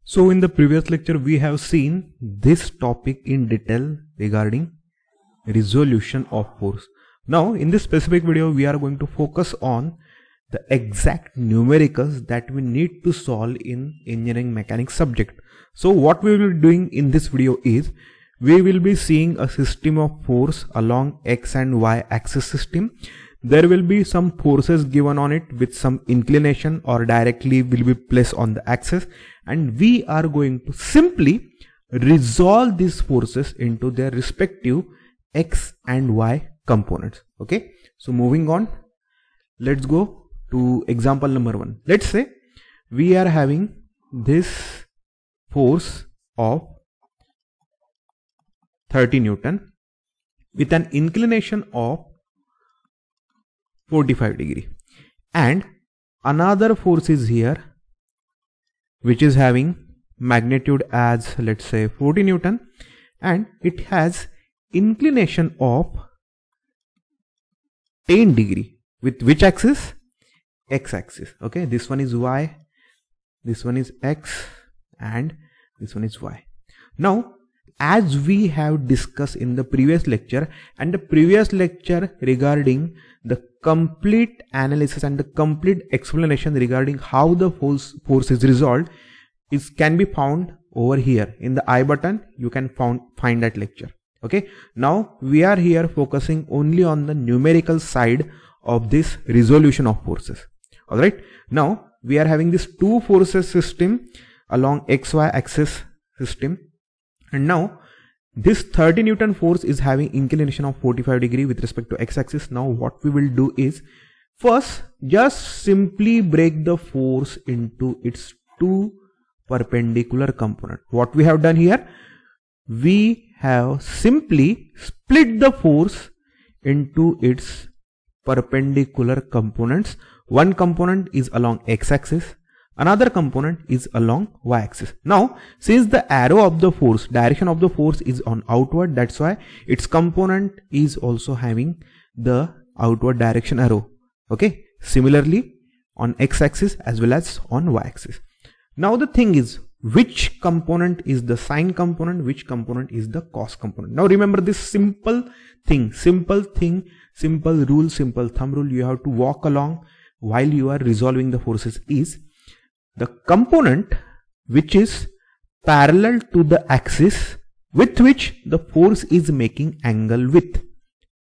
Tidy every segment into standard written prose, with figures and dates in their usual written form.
So in the previous lecture we have seen this topic in detail regarding resolution of force. Now in this specific video we are going to focus on the exact numericals that we need to solve in engineering mechanics subject. So what we will be doing in this video is we will be seeing a system of force along x and y axis system. There will be some forces given on it with some inclination or directly will be placed on the axis, and we are going to simply resolve these forces into their respective x and y components. Okay, so moving on, let's go to example number 1. Let's say we are having this force of 30 Newton with an inclination of 45 degree, and another force is here which is having magnitude as, let's say, 40 Newton, and it has inclination of 10 degree with which axis? X axis. Okay, this one is y, this one is x, and this one is y. Now as we have discussed in the previous lecture, and the previous lecture regarding the complete analysis and the complete explanation regarding how the force is resolved can be found over here in the I button. You can find that lecture. Okay, now we are here focusing only on the numerical side of this resolution of forces. Alright, now we are having this two forces system along xy axis system, and now this 30 Newton force is having inclination of 45 degree with respect to x axis. Now what we will do is first just simply break the force into its two perpendicular components. What we have done here, we have simply split the force into its perpendicular components. One component is along x axis, another component is along y axis. Now since the arrow of the force, direction of the force is on outward, that's why its component is also having the outward direction arrow. Okay, similarly on x axis as well as on y axis. Now the thing is, which component is the sine component, which component is the cos component? Now remember this simple thing, simple rule, simple thumb rule you have to walk along while you are resolving the forces is the component which is parallel to the axis with which the force is making angle with.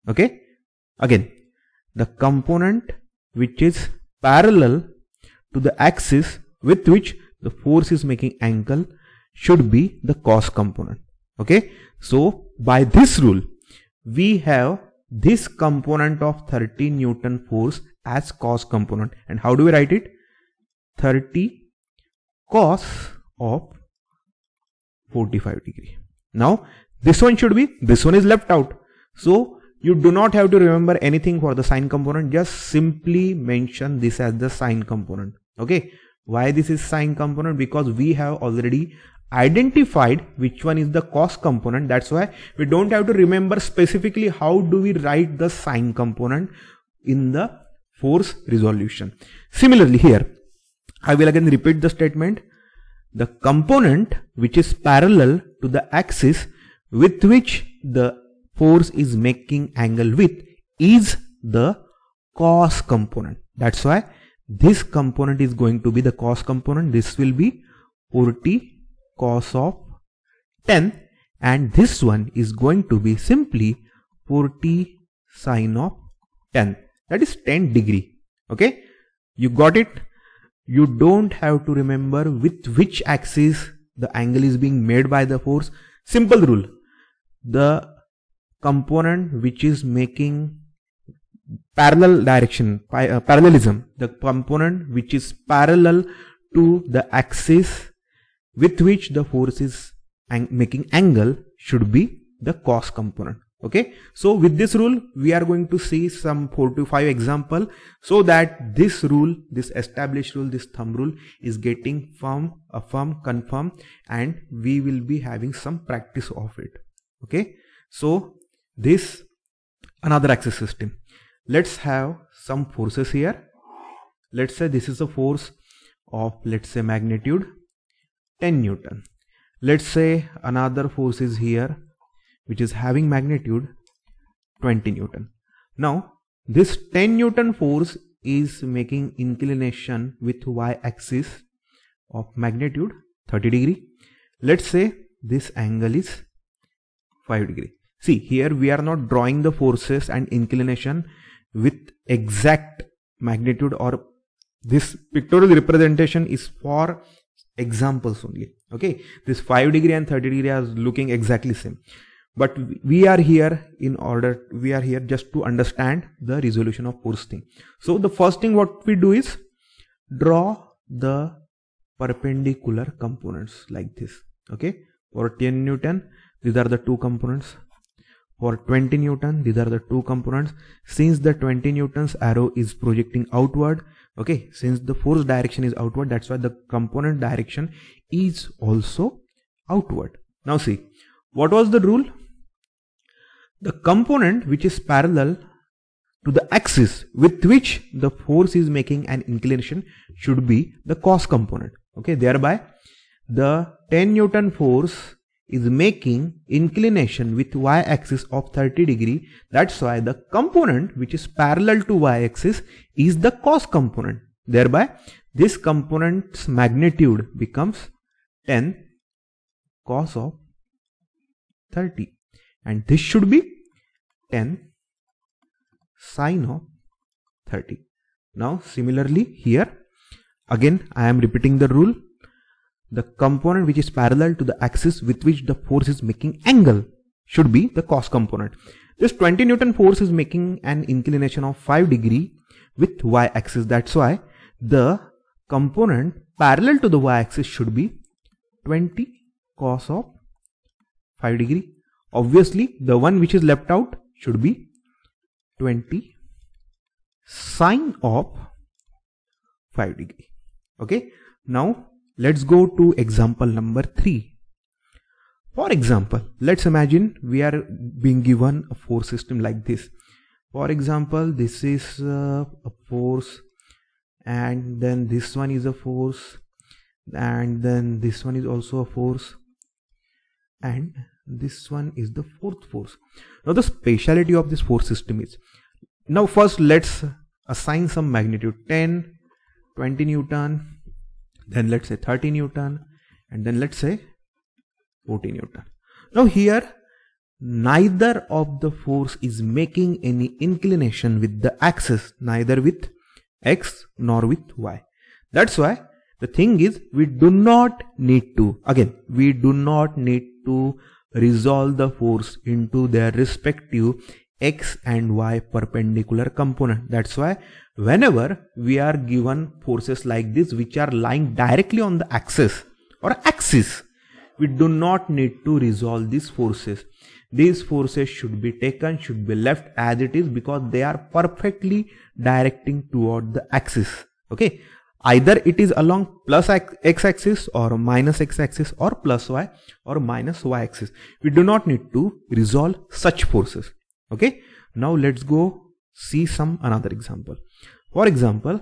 Okay, again, the component which is parallel to the axis with which the force is making angle should be the cos component. Okay, so by this rule we have this component of 30 Newton force as cos component, and how do we write it? 30 cos of 45 degree. Now this one should be, this one is left out, so you do not have to remember anything for the sine component, just simply mention this as the sine component. Okay, why this is sine component? Because we have already identified which one is the cos component, that's why we don't have to remember specifically how do we write the sine component in the force resolution. Similarly here I will again repeat the statement. The component which is parallel to the axis with which the force is making angle with is the cos component. That's why this component is going to be the cos component. This will be 40 cos of 10, and this one is going to be simply 40 sine of 10. That is 10 degree. Okay, you got it? You don't have to remember with which axis the angle is being made by the force. Simple rule, the component which is making parallel direction, parallelism, the component which is parallel to the axis with which the force is making angle should be the cos component. Okay, so with this rule we are going to see some 4 to 5 example, so that this rule, this established rule, this thumb rule is getting firm, confirm, and we will be having some practice of it. Okay, so this another axis system. Let's have some forces here. Let's say this is a force of, let's say, magnitude 10 Newton. Let's say another force is here which is having magnitude 20 Newton. Now this 10 Newton force is making inclination with y-axis of magnitude 30 degree. Let's say this angle is 5 degree. See, here we are not drawing the forces and inclination with exact magnitude, or this pictorial representation is for examples only. Okay, this 5 degree and 30 degree are looking exactly same, but we are here just to understand the resolution of force thing. So the first thing what we do is draw the perpendicular components like this. Okay, for 10 Newton these are the two components. For 20 Newton, these are the two components. Since the 20 Newton's arrow is projecting outward, okay, since the force direction is outward, that's why the component direction is also outward. Now see, what was the rule? The component which is parallel to the axis with which the force is making an inclination should be the cos component. Okay, thereby the 10 Newton force is making inclination with y-axis of 30 degree. That's why the component which is parallel to y-axis is the cos component. Thereby this component's magnitude becomes 10 cos of 30, and this should be 10 sin of 30. Now similarly here again I am repeating the rule. The component which is parallel to the axis with which the force is making angle should be the cos component. This 20 Newton force is making an inclination of 5 degree with y-axis. That's why the component parallel to the y-axis should be 20 cos of 5 degree. Obviously the one which is left out should be 20 sin of 5 degree. Okay, now let's go to example number 3. For example, let's imagine we are being given a force system like this. For example, this is a force, and then this one is a force, and then this one is also a force, and this one is the fourth force. Now the speciality of this force system is, now first let's assign some magnitude 10, 20 Newton, then let's say 30 Newton, and then let's say 40 Newton. Now here neither of the force is making any inclination with the axis, neither with x nor with y. That's why the thing is, we do not need to resolve the force into their respective x and y perpendicular component. That's why whenever we are given forces like this which are lying directly on the axis or axis, we do not need to resolve these forces. These forces should be taken, should be left as it is, because they are perfectly directing toward the axis. Okay, either it is along plus x axis or minus x axis, or plus y or minus y axis. We do not need to resolve such forces. Okay, now let's go see some another example. For example,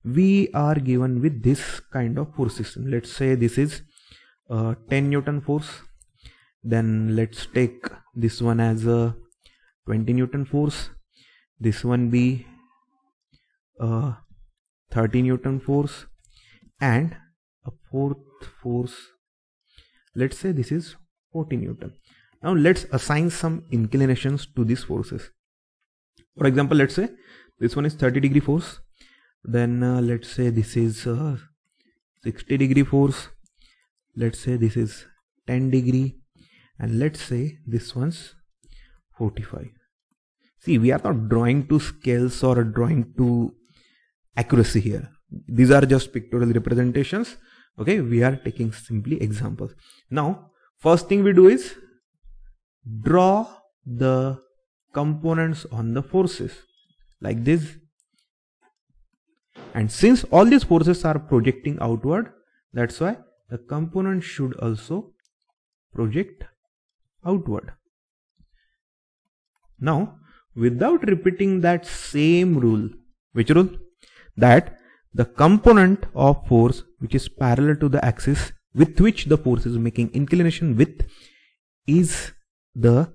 we are given with this kind of force system. Let's say this is 10 Newton force. Then let's take this one as a 20 Newton force. This one be 30 Newton force, and a fourth force. Let's say this is 40 Newton. Now let's assign some inclinations to these forces. For example, let's say this one is 30 degree force. Then let's say this is 60 degree force. Let's say this is 10 degree, and let's say this one's 45. See, we are not drawing to scales or drawing to accuracy here. These are just pictorial representations. Okay, we are taking simply examples. Now first thing we do is draw the components on the forces like this, and since all these forces are projecting outward, that's why the component should also project outward. Now without repeating that same rule, which rule? That the component of force which is parallel to the axis with which the force is making inclination with is the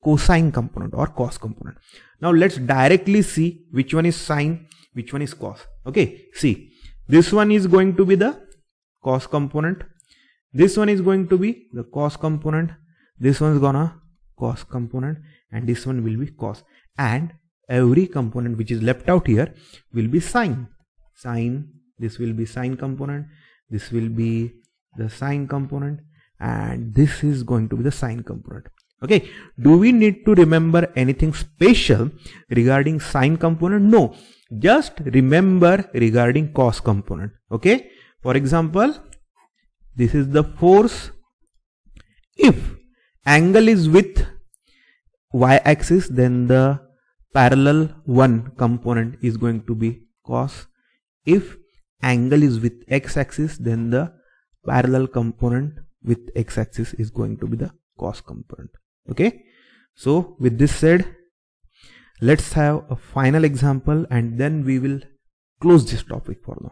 cosine component or cos component. Now let's directly see which one is sine, which one is cos. Okay, see, this one is going to be the cos component, this one is going to be the cos component, this one is gonna cos component, and this one will be cos, and every component which is left out here will be sine. This will be sine component, this will be the sine component, and this is going to be the sine component. Okay, do we need to remember anything special regarding sine component? No, just remember regarding cos component. Okay, for example, this is the force. If angle is with y-axis, then the parallel one component is going to be cos. If angle is with x-axis, then the parallel component with x-axis is going to be the cos component. Okay, so with this said, let's have a final example and then we will close this topic for now.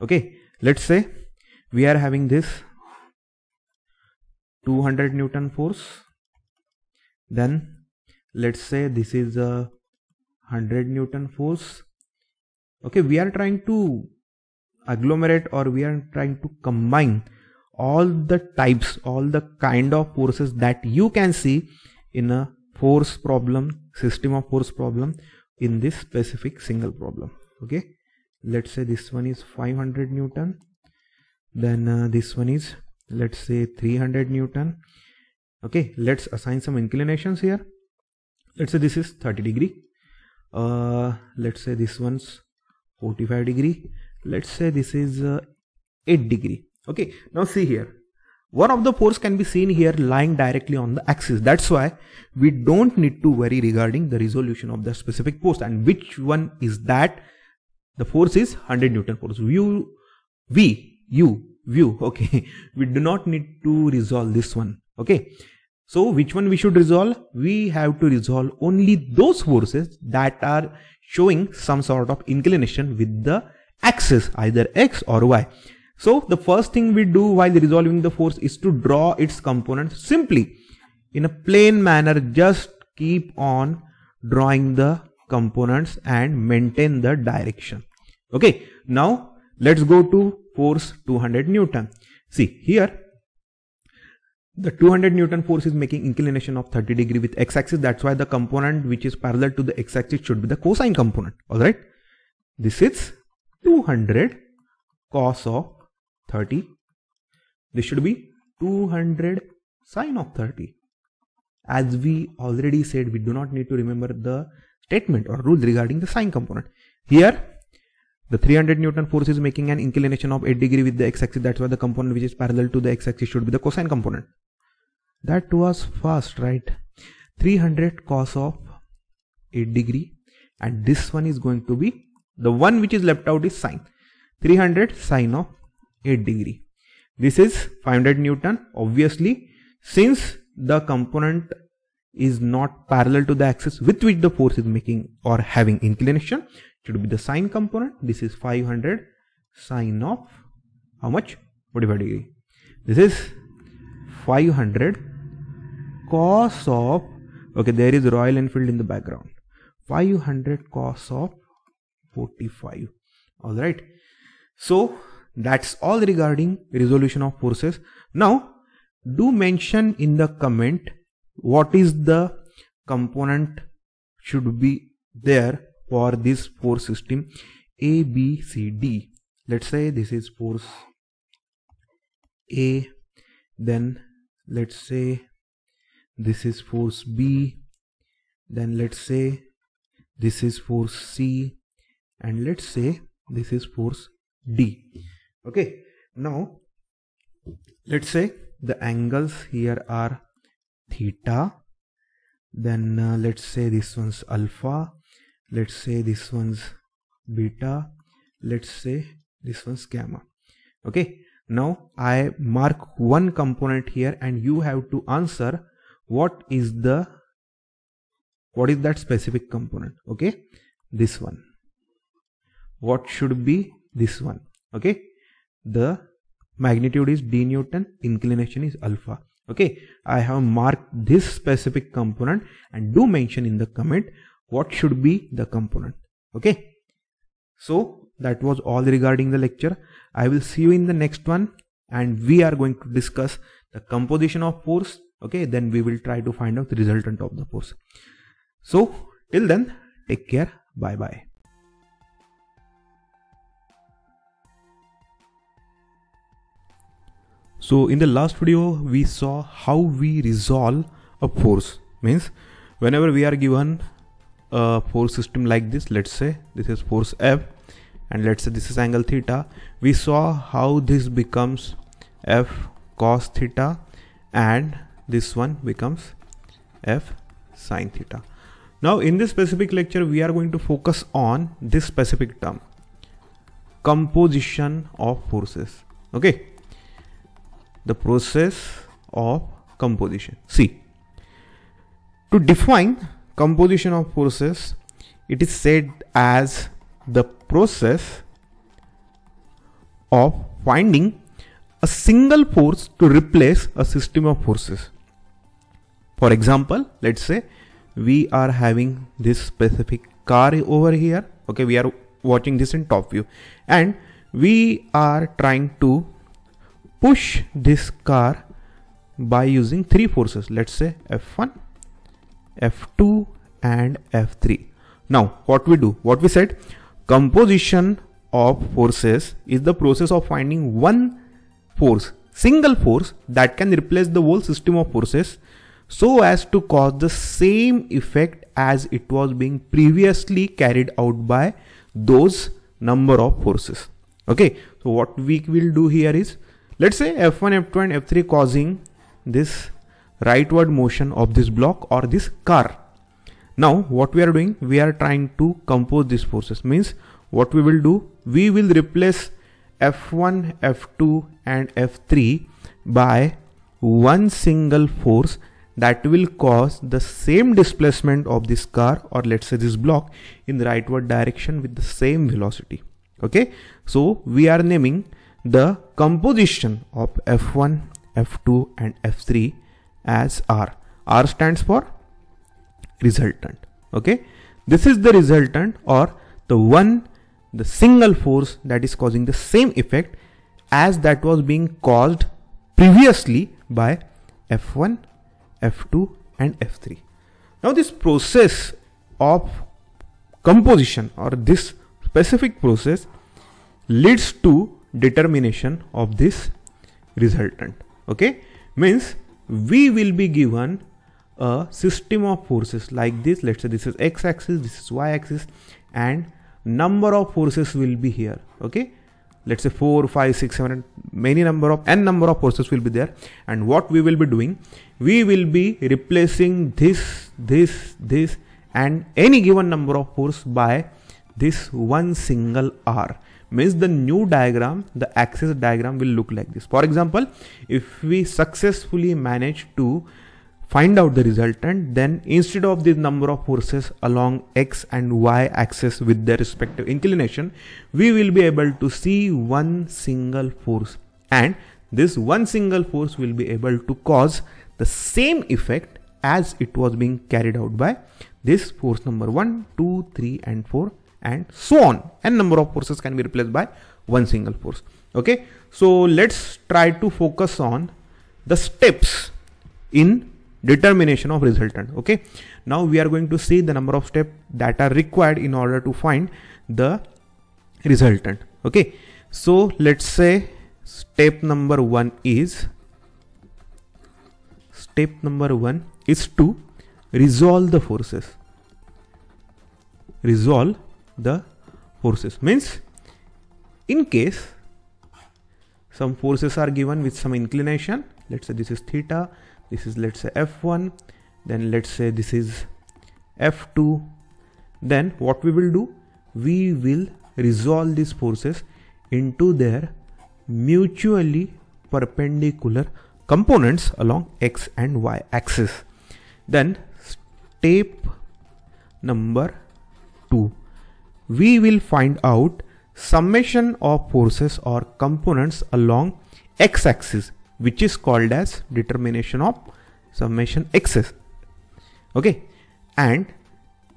Okay, let's say we are having this 200 Newton force, then let's say this is a 100 Newton force. Okay, we are trying to agglomerate, or we are trying to combine all the types, all the kind of forces that you can see in a force problem, system of force problem, in this specific single problem. Okay, let's say this one is 500 Newton, then this one is, let's say, 300 Newton. Okay, let's assign some inclinations here. Let's say this is 30 degree, let's say this one's 45 degree, let's say this is 8 degree. Okay, now see here, one of the force can be seen here lying directly on the axis. That's why we don't need to worry regarding the resolution of the specific force. And which one is that? The force is 100 Newton force. View. Okay, we do not need to resolve this one. Okay, so which one we should resolve? We have to resolve only those forces that are showing some sort of inclination with the axis, either x or y. So the first thing we do while resolving the force is to draw its components simply in a plain manner. Just keep on drawing the components and maintain the direction. Okay, now let's go to force 200 Newton. See here, the 200 Newton force is making inclination of 30 degree with x-axis. That's why the component which is parallel to the x-axis should be the cosine component. Alright, this is 200 cos of 30. This should be 200 sine of 30. As we already said, we do not need to remember the statement or rule regarding the sine component. Here, the 300 Newton force is making an inclination of 8 degree with the x-axis. That's why the component which is parallel to the x-axis should be the cosine component. That was fast, right? 300 cos of 8 degree, and this one is going to be, the one which is left out is sine. 300 sine of 8 degree. This is 500 Newton. Obviously, since the component is not parallel to the axis with which the force is making or having inclination, should be the sine component. This is 500 sine of how much? 45 degree. This is 500 cos of, okay, there is Royal Enfield in the background, 500 cos of 45. Alright, so that's all regarding resolution of forces. Now do mention in the comment what is the component should be there for this force system A, B, C, D. Let's say this is force A, then let's say this is force B, then let's say this is force C, and let's say this is force D. Okay, now let's say the angles here are theta, then let's say this one's alpha, let's say this one's beta, let's say this one's gamma. Okay, now I mark one component here and you have to answer what is that specific component. Okay, this one. What should be this one? Okay, the magnitude is d Newton, inclination is alpha. Okay, I have marked this specific component, and do mention in the comment what should be the component. Okay, so that was all regarding the lecture. I will see you in the next one, and we are going to discuss the composition of force. Okay, then we will try to find out the resultant of the force. So till then, take care. Bye bye. So in the last video we saw how we resolve a force. Means whenever we are given a force system like this, let's say this is force F and let's say this is angle theta, we saw how this becomes F cos theta and this one becomes F sin theta. Now in this specific lecture we are going to focus on this specific term, composition of forces. Okay, the process of composition. See, to define composition of forces, it is said as the process of finding a single force to replace a system of forces. For example, let's say we are having this specific car over here. Okay, we are watching this in top view and we are trying to push this car by using three forces. Let's say F1, F2 and F3. Now what we do, what we said, composition of forces is the process of finding one force, single force that can replace the whole system of forces so as to cause the same effect as it was being previously carried out by those number of forces. Okay, so what we will do here is, let's say F1, F2 and F3 causing this rightward motion of this block or this car. Now what we are doing, we are trying to compose these forces. Means what we will do, we will replace F1, F2 and F3 by one single force that will cause the same displacement of this car or let's say this block in the rightward direction with the same velocity. Okay, so we are naming the composition of F1, F2 and F3 as R. R stands for resultant. Okay, this is the resultant or the single force that is causing the same effect as that was being caused previously by F1, F2 and F3. Now this process of composition or this specific process leads to determination of this resultant. Okay, means we will be given a system of forces like this. Let's say this is x axis, this is y axis, and number of forces will be here. Okay, let's say 4, 5, 6, 7, many number of n number of forces will be there. And what we will be doing, we will be replacing this and any given number of force by this one single R. Means the new diagram, the axis diagram will look like this. For example, if we successfully manage to find out the resultant, then instead of this number of forces along x and y axis with their respective inclination, we will be able to see one single force, and this one single force will be able to cause the same effect as it was being carried out by this force number 1, 2, 3 and 4 and so on. N number of forces can be replaced by one single force. Okay, so let's try to focus on the steps in determination of resultant. Okay, now we are going to see the number of steps that are required in order to find the resultant. Okay, so let's say step number 1 is to resolve the forces. Resolve the forces means, in case some forces are given with some inclination, let's say this is theta, this is let's say F1, then let's say this is F2, then what we will do, we will resolve these forces into their mutually perpendicular components along x and y axis. Then step number 2, we will find out summation of forces or components along x-axis, which is called as determination of summation x's. Okay, and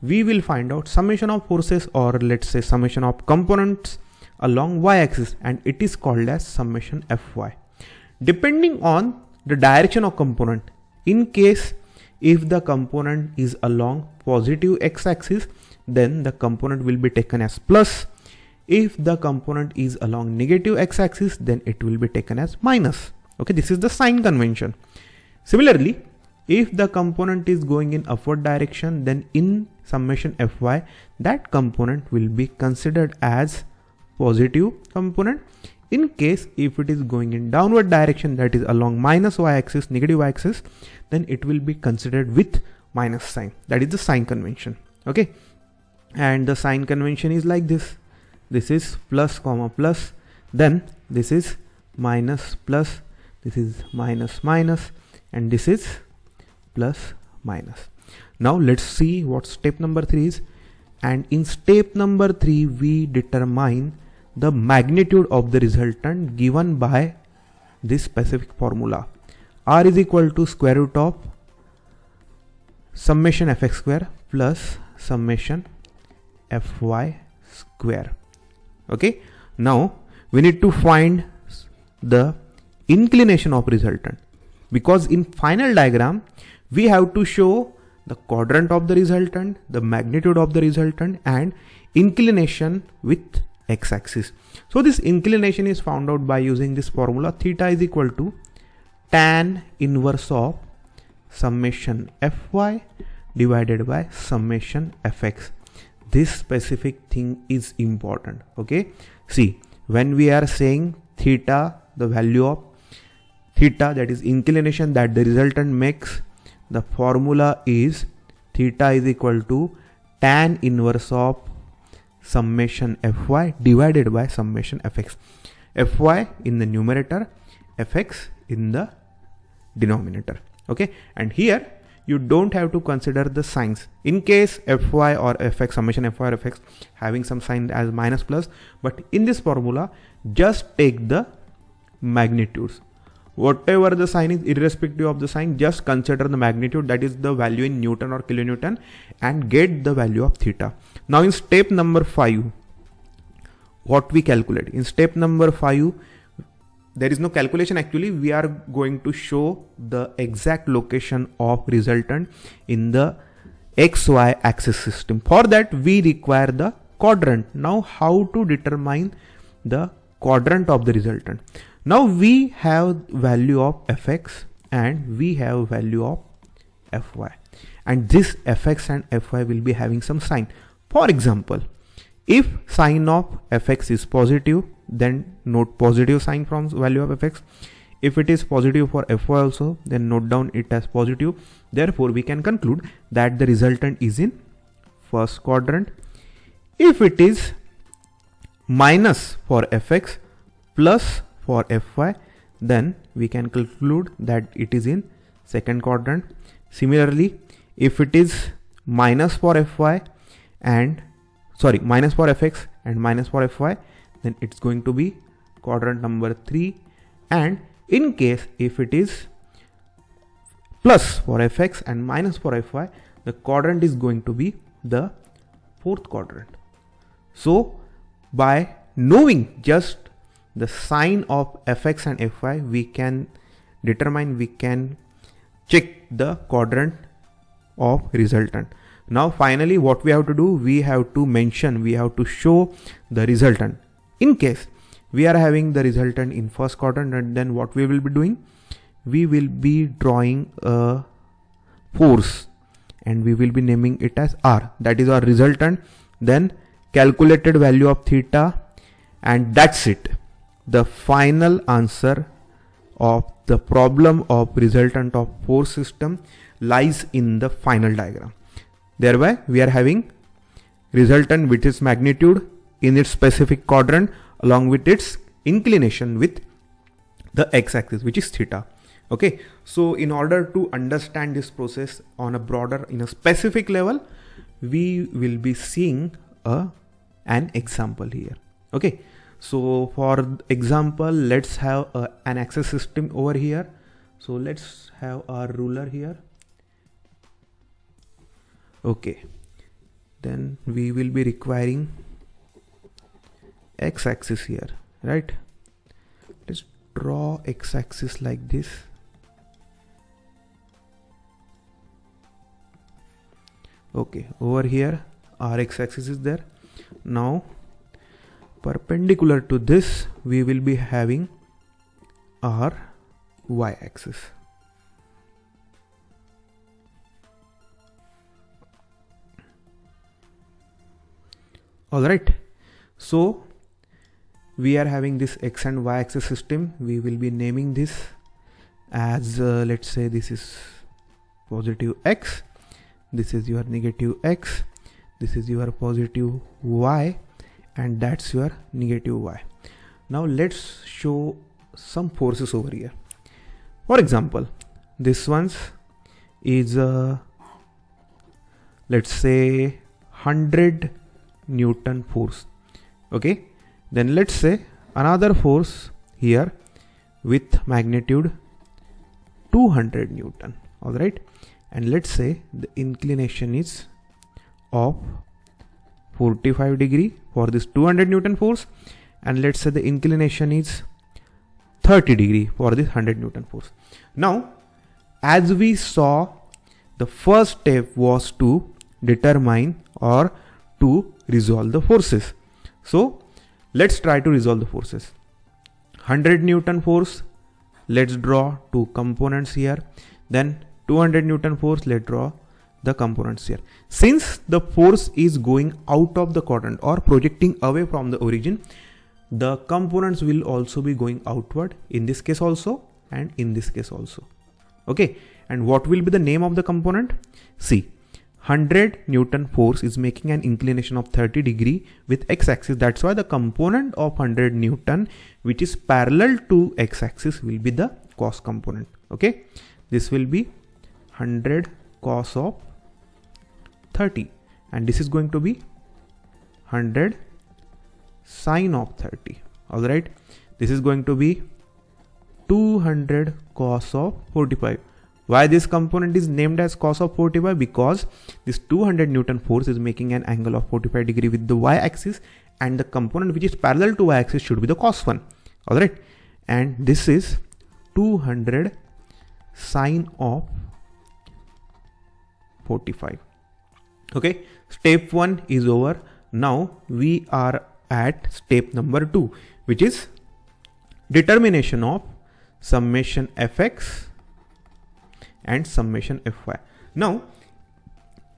we will find out summation of forces, or let's say summation of components along y-axis, and it is called as summation fy. Depending on the direction of component, in case if the component is along positive x-axis, then the component will be taken as plus. If the component is along negative x-axis, then it will be taken as minus. Okay, this is the sign convention. Similarly, if the component is going in upward direction, then in summation fy, that component will be considered as positive component. In case if it is going in downward direction, that is along minus y-axis, negative y-axis, then it will be considered with minus sign. That is the sign convention. Okay, and the sign convention is like this. This is plus comma plus, then this is minus plus, this is minus minus, and this is plus minus. Now let's see what step number 3 is. And in step number 3, we determine the magnitude of the resultant given by this specific formula. R is equal to square root of summation fx square plus summation fy square. Okay, now we need to find the inclination of resultant, because in final diagram we have to show the quadrant of the resultant, the magnitude of the resultant, and inclination with x-axis. So this inclination is found out by using this formula. Theta is equal to tan inverse of summation fy divided by summation fx. This specific thing is important. Okay, see, when we are saying theta, the value of theta, that is inclination that the resultant makes, the formula is theta is equal to tan inverse of summation fy divided by summation fx. Fy in the numerator, fx in the denominator. Okay, and here you don't have to consider the signs. In case fy or fx, summation fy or fx having some sign as minus plus, but in this formula just take the magnitudes. Whatever the sign is, irrespective of the sign, just consider the magnitude, that is the value in Newton or kilonewton, and get the value of theta. Now in step number 5, what we calculate? In step number 5, there is no calculation actually. We are going to show the exact location of resultant in the XY axis system. For that we require the quadrant. Now how to determine the quadrant of the resultant? Now we have value of fx and we have value of fy, and this fx and fy will be having some sign. For example, if sign of fx is positive, then note positive sign from value of fx. If it is positive for fy also, then note down it as positive. Therefore we can conclude that the resultant is in first quadrant. If it is minus for fx plus for fy, then we can conclude that it is in second quadrant. Similarly, if it is minus for fy and minus for fx and minus for fy, then it's going to be quadrant number 3. And in case if it is plus for fx and minus for fy, the quadrant is going to be the fourth quadrant. So by knowing just the sign of fx and fy, we can determine, we can check the quadrant of resultant. Now finally what we have to do, we have to mention, we have to show the resultant. In case we are having the resultant in first quadrant, and then what we will be doing, we will be drawing a force and we will be naming it as R. That is our resultant. Then calculated value of theta, and that's it. The final answer of the problem of resultant of force system lies in the final diagram. Thereby we are having resultant with its magnitude in its specific quadrant along with its inclination with the x-axis, which is theta. Okay, so in order to understand this process on a broader, in a specific level, we will be seeing an example here. Okay, So for example, let's have an axis system over here. So let's have our ruler here. Okay, then we will be requiring x-axis here, right? Let's draw x-axis like this. Okay, over here our x-axis is there. Now perpendicular to this we will be having our y-axis. Alright, so we are having this x and y axis system. We will be naming this as let's say this is positive x, this is your negative x, this is your positive y, and that's your negative y. Now let's show some forces over here. For example, this one's is let's say 100 Newton force. Okay, then let's say another force here with magnitude 200 Newton. All right, and let's say the inclination is of 45 degree for this 200 Newton force, and let's say the inclination is 30 degree for this 100 Newton force. Now as we saw, the first step was to determine or to resolve the forces. So let's try to resolve the forces. 100 Newton force, let's draw two components here. Then 200 Newton force, let's draw the components here. Since the force is going out of the quadrant or projecting away from the origin, the components will also be going outward, in this case also and in this case also. Okay, and what will be the name of the component? See, 100 Newton force is making an inclination of 30 degree with x-axis. That's why the component of 100 Newton which is parallel to x-axis will be the cos component. Okay, this will be 100 cos of 30, and this is going to be 100 sine of 30. All right, this is going to be 200 cos of 45. Why this component is named as cos of 45? Because this 200 Newton force is making an angle of 45 degree with the y-axis, and the component which is parallel to y-axis should be the cos one. All right, and this is 200 sine of 45. Okay, step 1 is over. Now we are at step number 2, which is determination of summation fx and summation fy. Now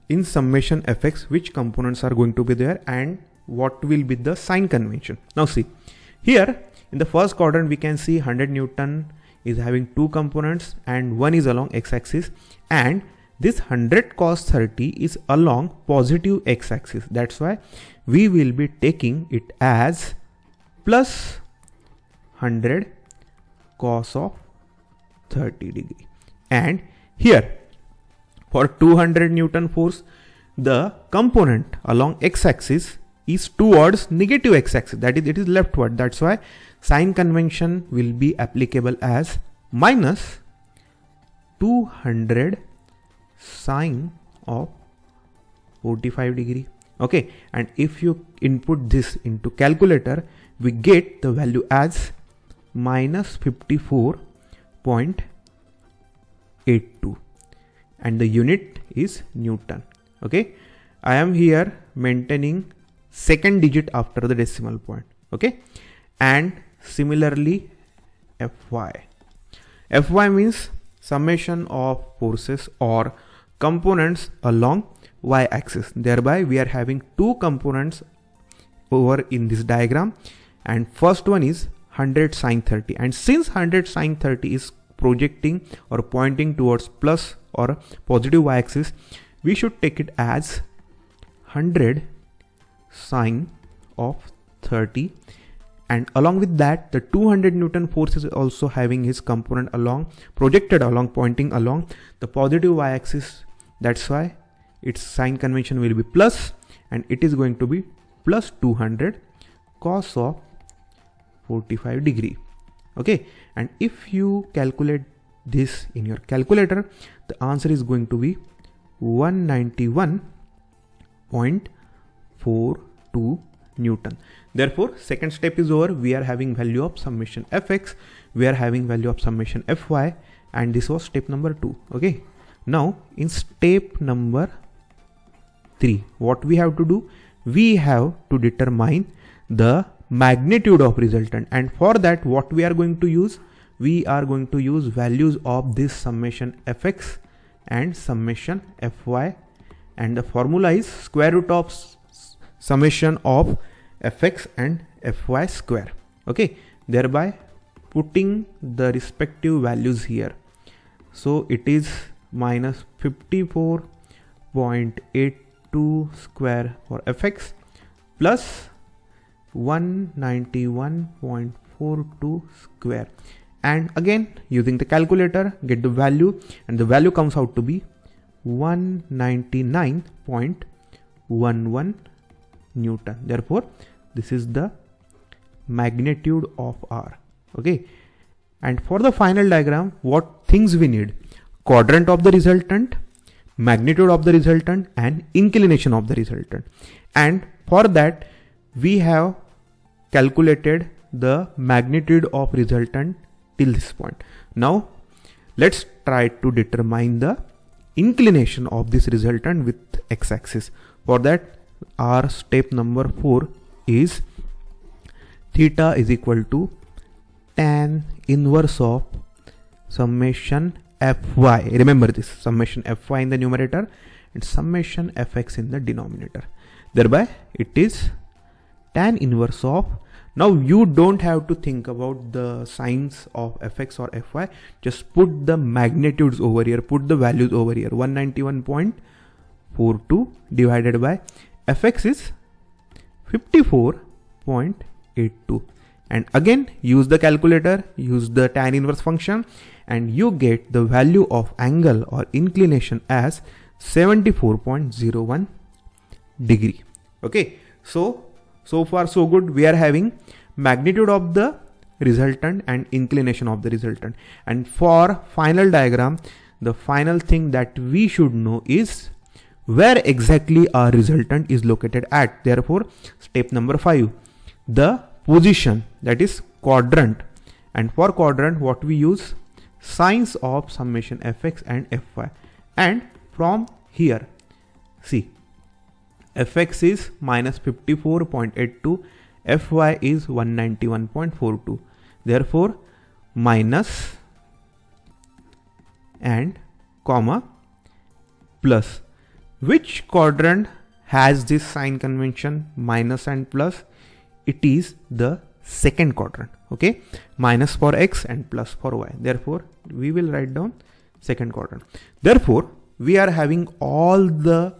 in summation fx, which components are going to be there and what will be the sign convention? Now see, here in the first quadrant we can see 100 Newton is having two components and one is along x-axis, and this 100 cos 30 is along positive x-axis. That's why we will be taking it as plus 100 cos of 30 degree. And here for 200 Newton force, the component along x-axis is towards negative x-axis, that is, it is leftward. That's why sign convention will be applicable as minus 200 sine of 45 degree. Okay, and if you input this into calculator, we get the value as minus 54.82, and the unit is Newton. Okay, I am here maintaining second digit after the decimal point. Okay, and similarly Fy means summation of forces or components along y-axis. Thereby we are having two components over in this diagram, and first one is 100 sine 30, and since 100 sine 30 is projecting or pointing towards plus or positive y-axis, we should take it as 100 sine of 30, and along with that the 200 Newton force is also having his component along, projected along, pointing along the positive y-axis. That's why its sign convention will be plus, and it is going to be plus 200 cos of 45 degree. Okay, and if you calculate this in your calculator, the answer is going to be 191.42 Newton. Therefore, second step is over. We are having value of summation fx, we are having value of summation fy, and this was step number 2. Okay, now in step number 3, what we have to do? We have to determine the magnitude of resultant, and for that what we are going to use? We are going to use values of this summation fx and summation fy, and the formula is square root of summation of fx and fy square. Okay, thereby putting the respective values here. So it is minus 54.82 square for fx plus 191.42 square, and again using the calculator get the value, and the value comes out to be 199.11 Newton. Therefore this is the magnitude of R. Okay, and for the final diagram, what things we need? Quadrant of the resultant, magnitude of the resultant, and inclination of the resultant. And for that we have calculated the magnitude of resultant till this point. Now let's try to determine the inclination of this resultant with x-axis. For that, our step number 4 is theta is equal to tan inverse of summation fy. Remember this, summation fy in the numerator and summation fx in the denominator. Thereby it is tan inverse of, now you don't have to think about the signs of fx or fy, just put the magnitudes over here, put the values over here. 191.42 divided by fx is 54.82, and again use the calculator, use the tan inverse function, and you get the value of angle or inclination as 74.01 degree. Okay, so far so good. We are having magnitude of the resultant and inclination of the resultant, and for final diagram, the final thing that we should know is where exactly our resultant is located at. Therefore step number 5, the position, that is quadrant, and for quadrant what we use? Signs of summation fx and fy, and from here see, fx is minus 54.82, fy is 191.42. Therefore minus and comma plus. Which quadrant has this sign convention minus and plus? It is the second quadrant. Okay, minus for x and plus for y. Therefore we will write down second quadrant. Therefore we are having all the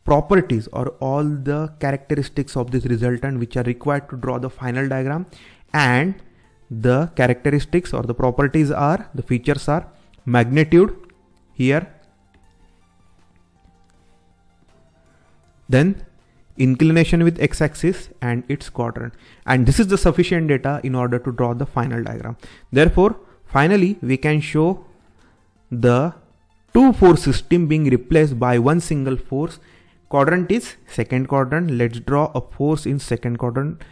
properties or all the characteristics of this resultant which are required to draw the final diagram, and the characteristics or the properties are, the features are magnitude here, then inclination with x-axis and its quadrant, and this is the sufficient data in order to draw the final diagram. Therefore finally we can show the two force system being replaced by one single force. Quadrant is second quadrant, let's draw a force in second quadrant.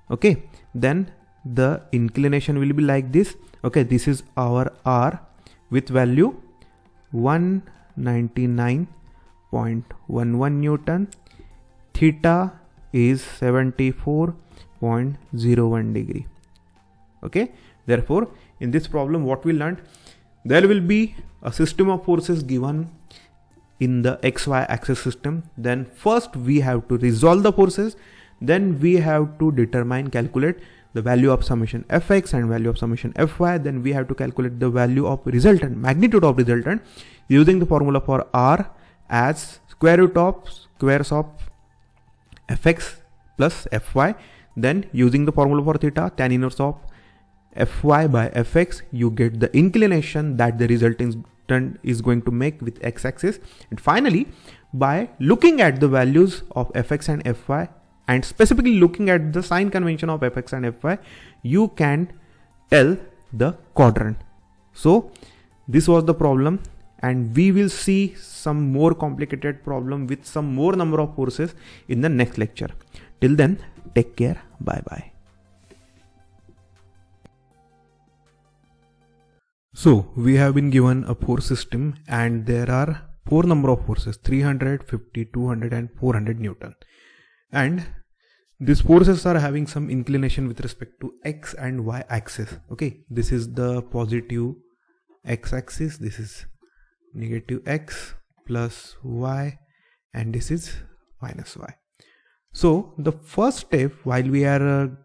Okay, then the inclination will be like this. Okay, this is our R with value 199.11 Newton. Theta is 74.01 degree. Okay, therefore in this problem what we learned, there will be a system of forces given in the xy axis system. Then first we have to resolve the forces, then we have to determine, calculate the value of summation fx and value of summation fy, then we have to calculate the value of resultant, magnitude of resultant, using the formula for R as square root of squares of fx plus fy, then using the formula for theta, tan inverse of fy by fx, you get the inclination that the resultant is going to make with x-axis, and finally by looking at the values of fx and fy and specifically looking at the sign convention of fx and fy, you can tell the quadrant. So this was the problem, and we will see some more complicated problem with some more number of forces in the next lecture. Till then, take care. Bye bye. So we have been given a force system, and there are four number of forces: 300, 50, 200 and 400 Newton. And these forces are having some inclination with respect to x and y axis. Okay, this is the positive x axis, this is negative x plus y, and this is minus y. So the first step, while we are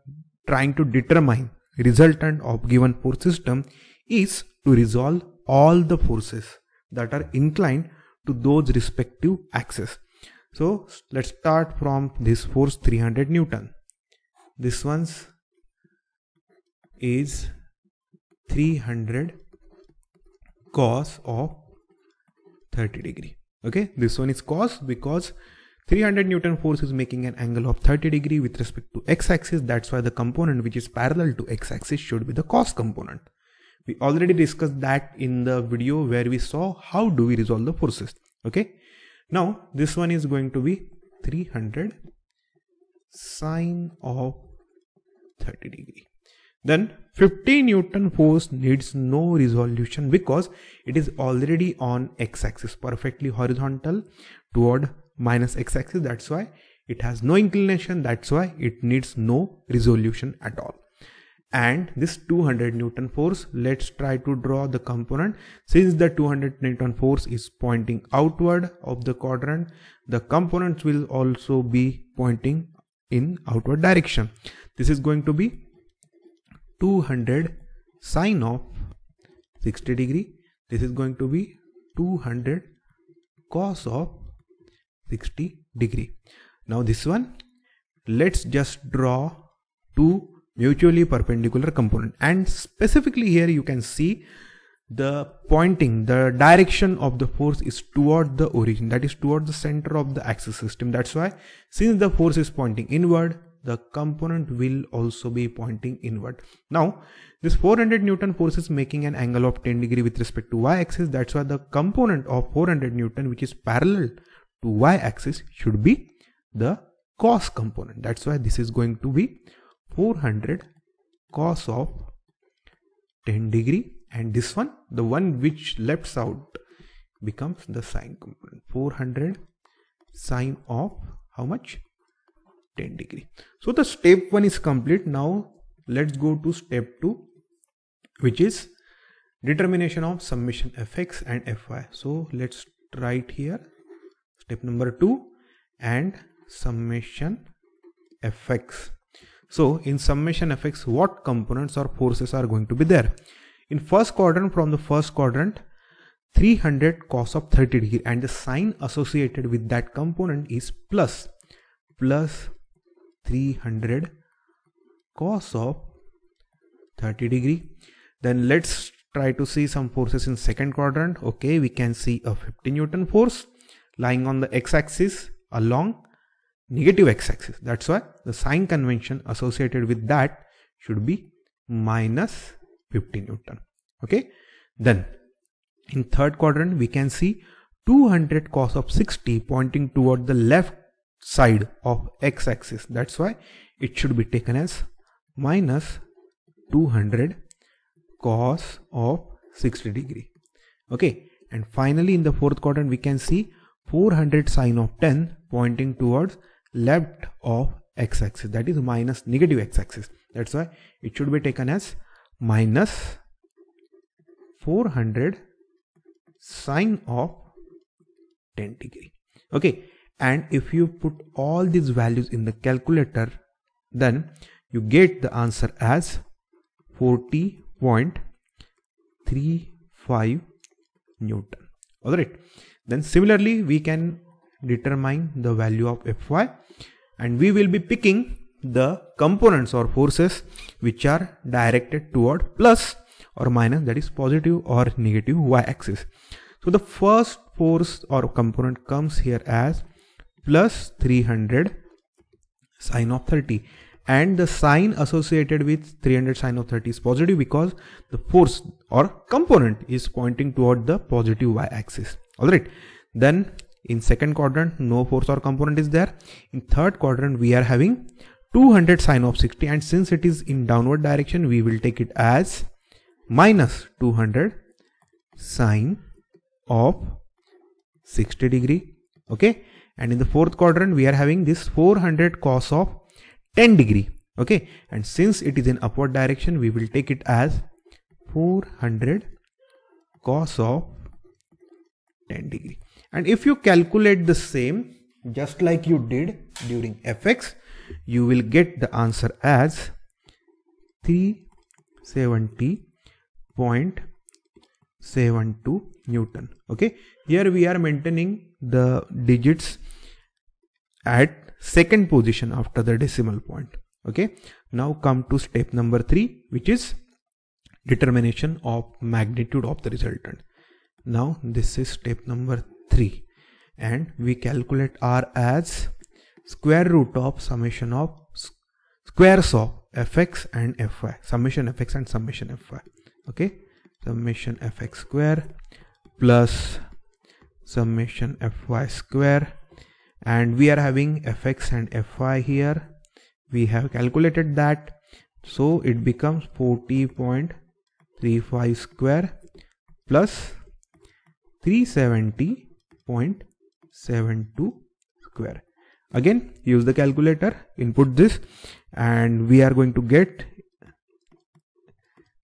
trying to determine resultant of given force system, is to resolve all the forces that are inclined to those respective axes. So let's start from this force 300 Newton. This one's is 300 cos of 30 degree. Okay, this one is cos because 300 Newton force is making an angle of 30 degree with respect to x-axis. That's why the component which is parallel to x-axis should be the cos component. We already discussed that in the video where we saw how do we resolve the forces. Okay, now this one is going to be 300 sine of 30 degree. Then 50 Newton force needs no resolution because it is already on x-axis, perfectly horizontal toward minus x-axis. That's why it has no inclination. That's why it needs no resolution at all. And this 200 Newton force, let's try to draw the component. Since the 200 Newton force is pointing outward of the quadrant, the components will also be pointing in outward direction. This is going to be 200 sine of 60 degree. This is going to be 200 cos of 60 degree. Now this one, let's just draw two mutually perpendicular component, and specifically here you can see the pointing, the direction of the force is toward the origin, that is toward the center of the axis system. That's why since the force is pointing inward, the component will also be pointing inward. Now this 400 Newton force is making an angle of 10 degree with respect to y-axis. That's why the component of 400 Newton which is parallel to y-axis should be the cos component. That's why this is going to be 400 cos of 10 degree, and this one, the one which left out, becomes the sine component. 400 sine of how much? 10 degree. So the step 1 is complete. Now let's go to step 2, which is determination of summation fx and fy. So let's write here step number 2 and summation fx. So in summation fx, what components or forces are going to be there? In first quadrant, from the first quadrant, 300 cos of 30 degree, and the sign associated with that component is plus 300 cos of 30 degree. Then let's try to see some forces in second quadrant. Okay, we can see a 50 Newton force lying on the x-axis along negative x-axis. That's why the sign convention associated with that should be minus 50 Newton. Okay, then in third quadrant we can see 200 cos of 60 pointing toward the left side of x-axis. That's why it should be taken as minus 200 cos of 60 degree. Okay, and finally in the fourth quadrant we can see 400 sine of 10 pointing towards left of x-axis, that is minus negative x-axis. That's why it should be taken as minus 400 sine of 10 degree. Okay, and if you put all these values in the calculator, then you get the answer as 40.35 Newton. Alright, then similarly we can determine the value of Fy, and we will be picking the components or forces which are directed toward plus or minus, that is positive or negative y-axis. So the first force or component comes here as plus 300 sine of 30, and the sign associated with 300 sine of 30 is positive because the force or component is pointing toward the positive y-axis. Alright, then in second quadrant no force or component is there. In third quadrant we are having 200 sine of 60, and since it is in downward direction we will take it as minus 200 sine of 60 degree. Okay, and in the fourth quadrant we are having this 400 cos of 10 degree. Okay, and since it is in upward direction we will take it as 400 cos of 10 degree. And if you calculate the same just like you did during fx, you will get the answer as 370.72 Newton. Okay, here we are maintaining the digits at second position after the decimal point. Okay, now come to step number 3, which is determination of magnitude of the resultant. Now this is step number 3, and we calculate R as square root of summation of squares of fx and fy, summation fx and summation fy. Okay, summation fx square plus summation fy square, and we are having fx and fy here. We have calculated that, so it becomes 40.35 square plus 370.72 square. Again use the calculator, input this, and we are going to get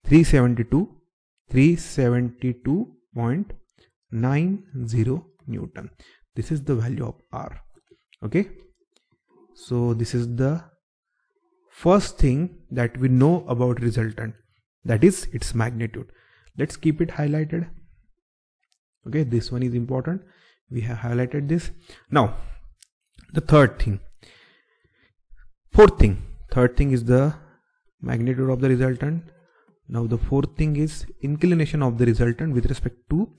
372.90 Newton. This is the value of R. Okay, so this is the first thing that we know about resultant, that is its magnitude. Let's keep it highlighted. Okay, this one is important, we have highlighted this. Now the third thing is the magnitude of the resultant. Now the fourth thing is inclination of the resultant with respect to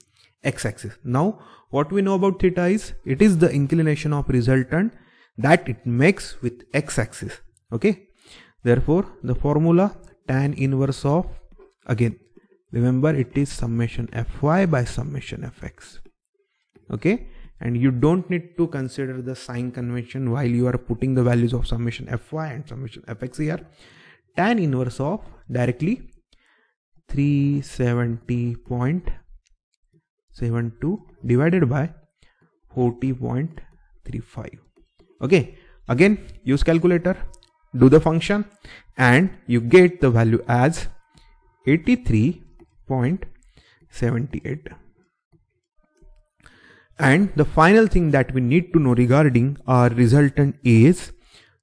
x-axis. Now what we know about theta is it is the inclination of resultant that it makes with x-axis. Okay, therefore the formula tan inverse of, again remember it is summation fy by summation fx. Okay, and you don't need to consider the sign convention while you are putting the values of summation fy and summation fx here. Tan inverse of directly 370.72 divided by 40.35. Okay, again use calculator, do the function, and you get the value as 83.78. And the final thing that we need to know regarding our resultant is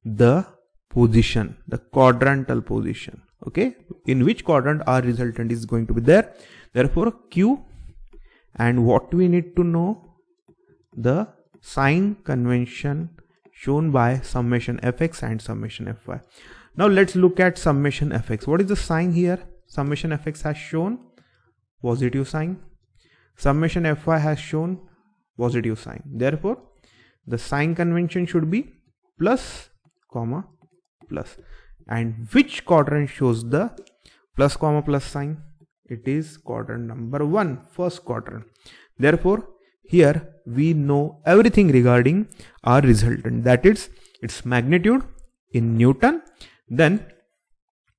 the position, the quadrantal position. Okay, in which quadrant our resultant is going to be there. Therefore Q, and what we need to know, the sign convention shown by summation fx and summation fy. Now let's look at summation fx. What is the sign here? Summation fx has shown positive sign, summation fy has shown positive sign. Therefore the sign convention should be plus comma plus. And which quadrant shows the plus comma plus sign? It is quadrant number 1, first quadrant. Therefore here we know everything regarding our resultant, that is its magnitude in Newton, then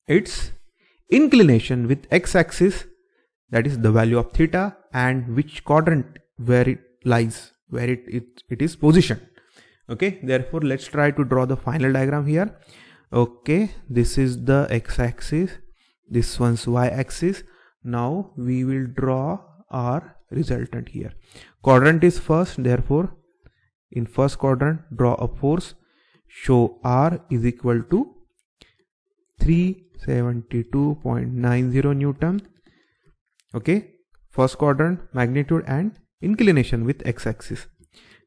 its inclination with x-axis, that is the value of theta, and which quadrant where it lies, where it is positioned. Okay, therefore let's try to draw the final diagram here. Okay, this is the x-axis, this one's y-axis. Now we will draw our resultant here. Quadrant is first, therefore in first quadrant draw a force, show R is equal to 372.90 Newton. Okay, first quadrant magnitude and inclination with x-axis,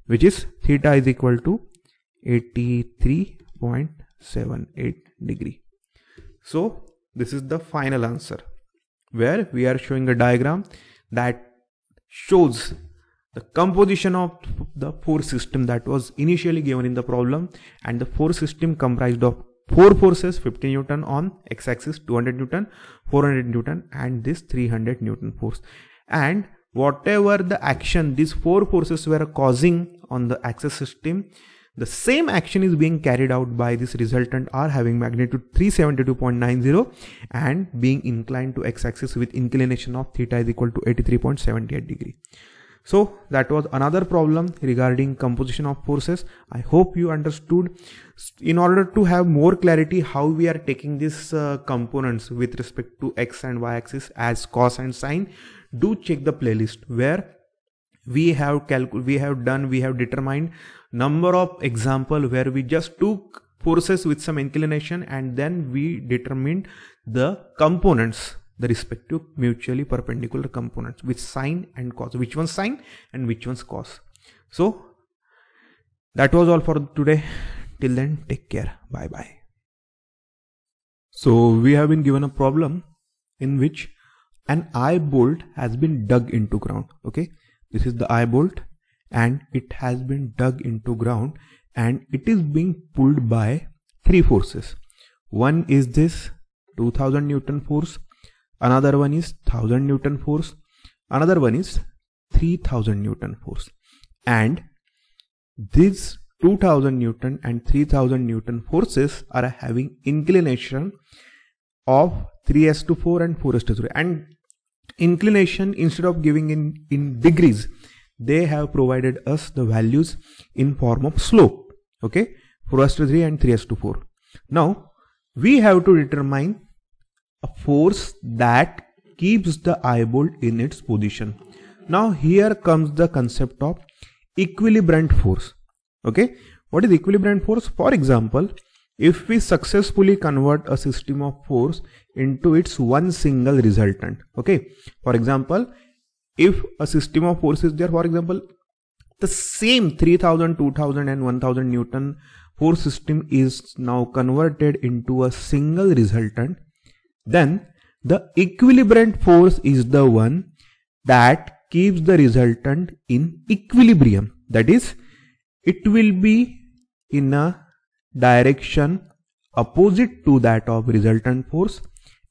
which is theta is equal to 83.78 degree. So this is the final answer, where we are showing a diagram that shows the composition of the force system that was initially given in the problem, and the force system comprised of 4 forces, 50 Newton on x-axis, 200 Newton, 400 Newton, and this 300 Newton force. And whatever the action these 4 forces were causing on the axis system, the same action is being carried out by this resultant R having magnitude 372.90 and being inclined to x-axis with inclination of theta is equal to 83.78 degree. So that was another problem regarding composition of forces. I hope you understood. In order to have more clarity how we are taking these components with respect to x and y axis as cos and sine, do check the playlist where we have determined number of example where we just took forces with some inclination and then we determined the components, the respective mutually perpendicular components with sine and cos, which one's sine and which one's cos. So that was all for today. Till then, take care. Bye bye. So we have been given a problem in which an eye bolt has been dug into ground. Okay, this is the eye bolt and it has been dug into ground and it is being pulled by 3 forces. One is this 2000 Newton force, another one is 1000 Newton force, another one is 3000 Newton force, and these 2000 Newton and 3000 Newton forces are having inclination of 3:4 and 4:3, and inclination, instead of giving in degrees, they have provided us the values in form of slope. Okay, 4:3 and 3:4. Now we have to determine a force that keeps the eye bolt in its position. Now here comes the concept of equilibrant force. Okay, what is equilibrant force? For example, if we successfully convert a system of force into its one single resultant. Okay, for example, if a system of force is there, for example, the same 3000, 2000 and 1000 Newton force system is now converted into a single resultant, then the equilibrant force is the one that keeps the resultant in equilibrium. That is, it will be in a direction opposite to that of resultant force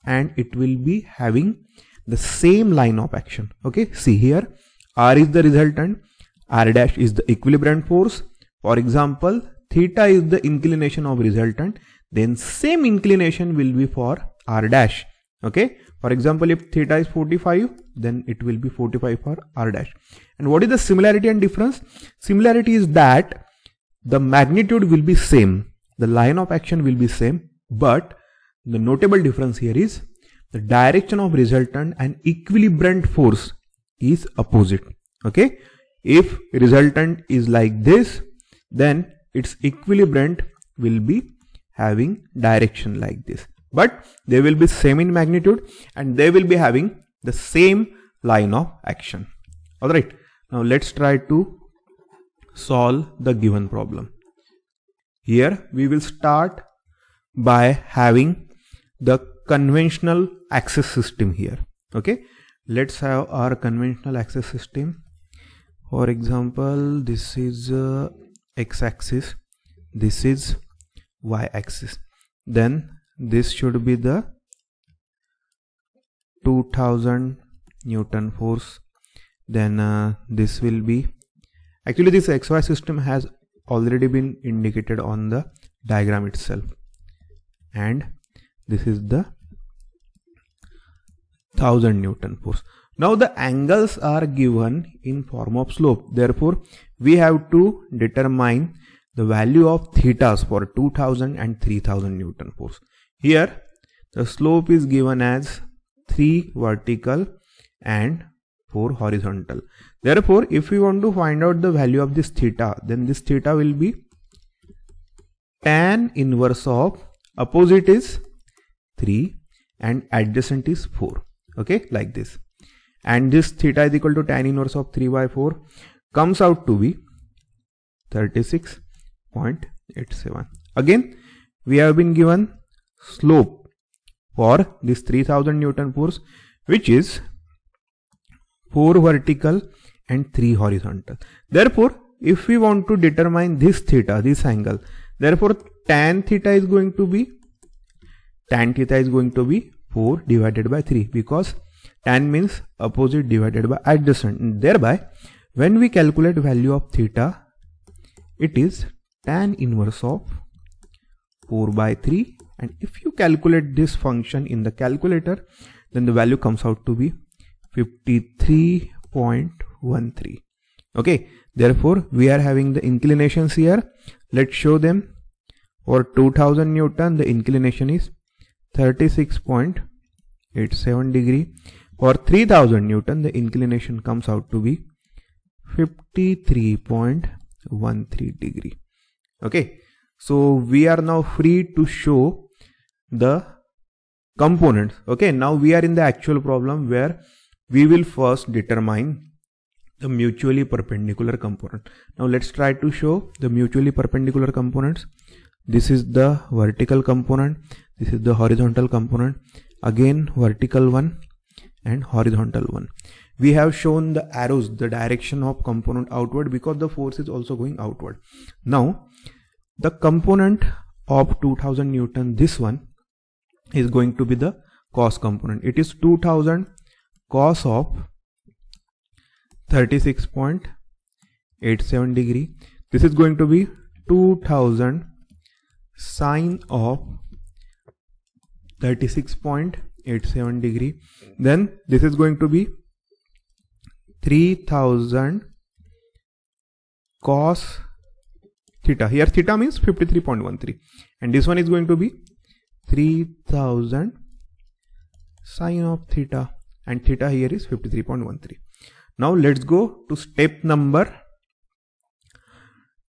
and it will be having the same line of action. Okay, see here, R is the resultant, R dash is the equilibrant force. For example, theta is the inclination of resultant, then same inclination will be for R dash. Okay, for example, if theta is 45, then it will be 45 for R dash. And what is the similarity and difference? Similarity is that the magnitude will be same, the line of action will be same, but the notable difference here is the direction of resultant and equilibrant force is opposite. Okay, if resultant is like this, then its equilibrant will be having direction like this, but they will be same in magnitude and they will be having the same line of action. Alright, now let's try to solve the given problem. Here we will start by having the conventional axis system here. Okay, let's have our conventional axis system. For example, this is x-axis, this is y-axis, then this should be the 2000 Newton force, then this will be, actually this xy system has already been indicated on the diagram itself, and this is the 1000 Newton force. Now the angles are given in form of slope, therefore we have to determine the value of thetas for 2000 and 3000 Newton force. Here the slope is given as 3 vertical and 4 horizontal. Therefore, if we want to find out the value of this theta, then this theta will be tan inverse of, opposite is 3 and adjacent is 4. Okay, like this. And this theta is equal to tan inverse of 3 by 4 comes out to be 36.87. Again, we have been given slope for this 3000 Newton force, which is 4 vertical and 3 horizontal. Therefore, if we want to determine this theta, this angle, therefore tan theta is going to be 4 divided by 3, because tan means opposite divided by adjacent. And thereby, when we calculate value of theta, it is tan inverse of 4 by 3. And if you calculate this function in the calculator, then the value comes out to be 53.13. Okay, therefore we are having the inclinations here. Let's show them. For 2000 Newton, the inclination is 36.87 degree. For 3000 Newton, the inclination comes out to be 53.13 degree. Okay, so we are now free to show the components. Okay, now we are in the actual problem where we will first determine the mutually perpendicular component. Now let's try to show the mutually perpendicular components. This is the vertical component, this is the horizontal component, again vertical one and horizontal one. We have shown the arrows, the direction of component outward, because the force is also going outward. Now the component of 2000 Newton, this one, is going to be the cos component. It is 2000 cos of 36.87 degree. This is going to be 2000 sine of 36.87 degree. Then this is going to be 3000 cos theta. Here theta means 53.13, and this one is going to be 3000 sine of theta, and theta here is 53.13. Now let's go to step number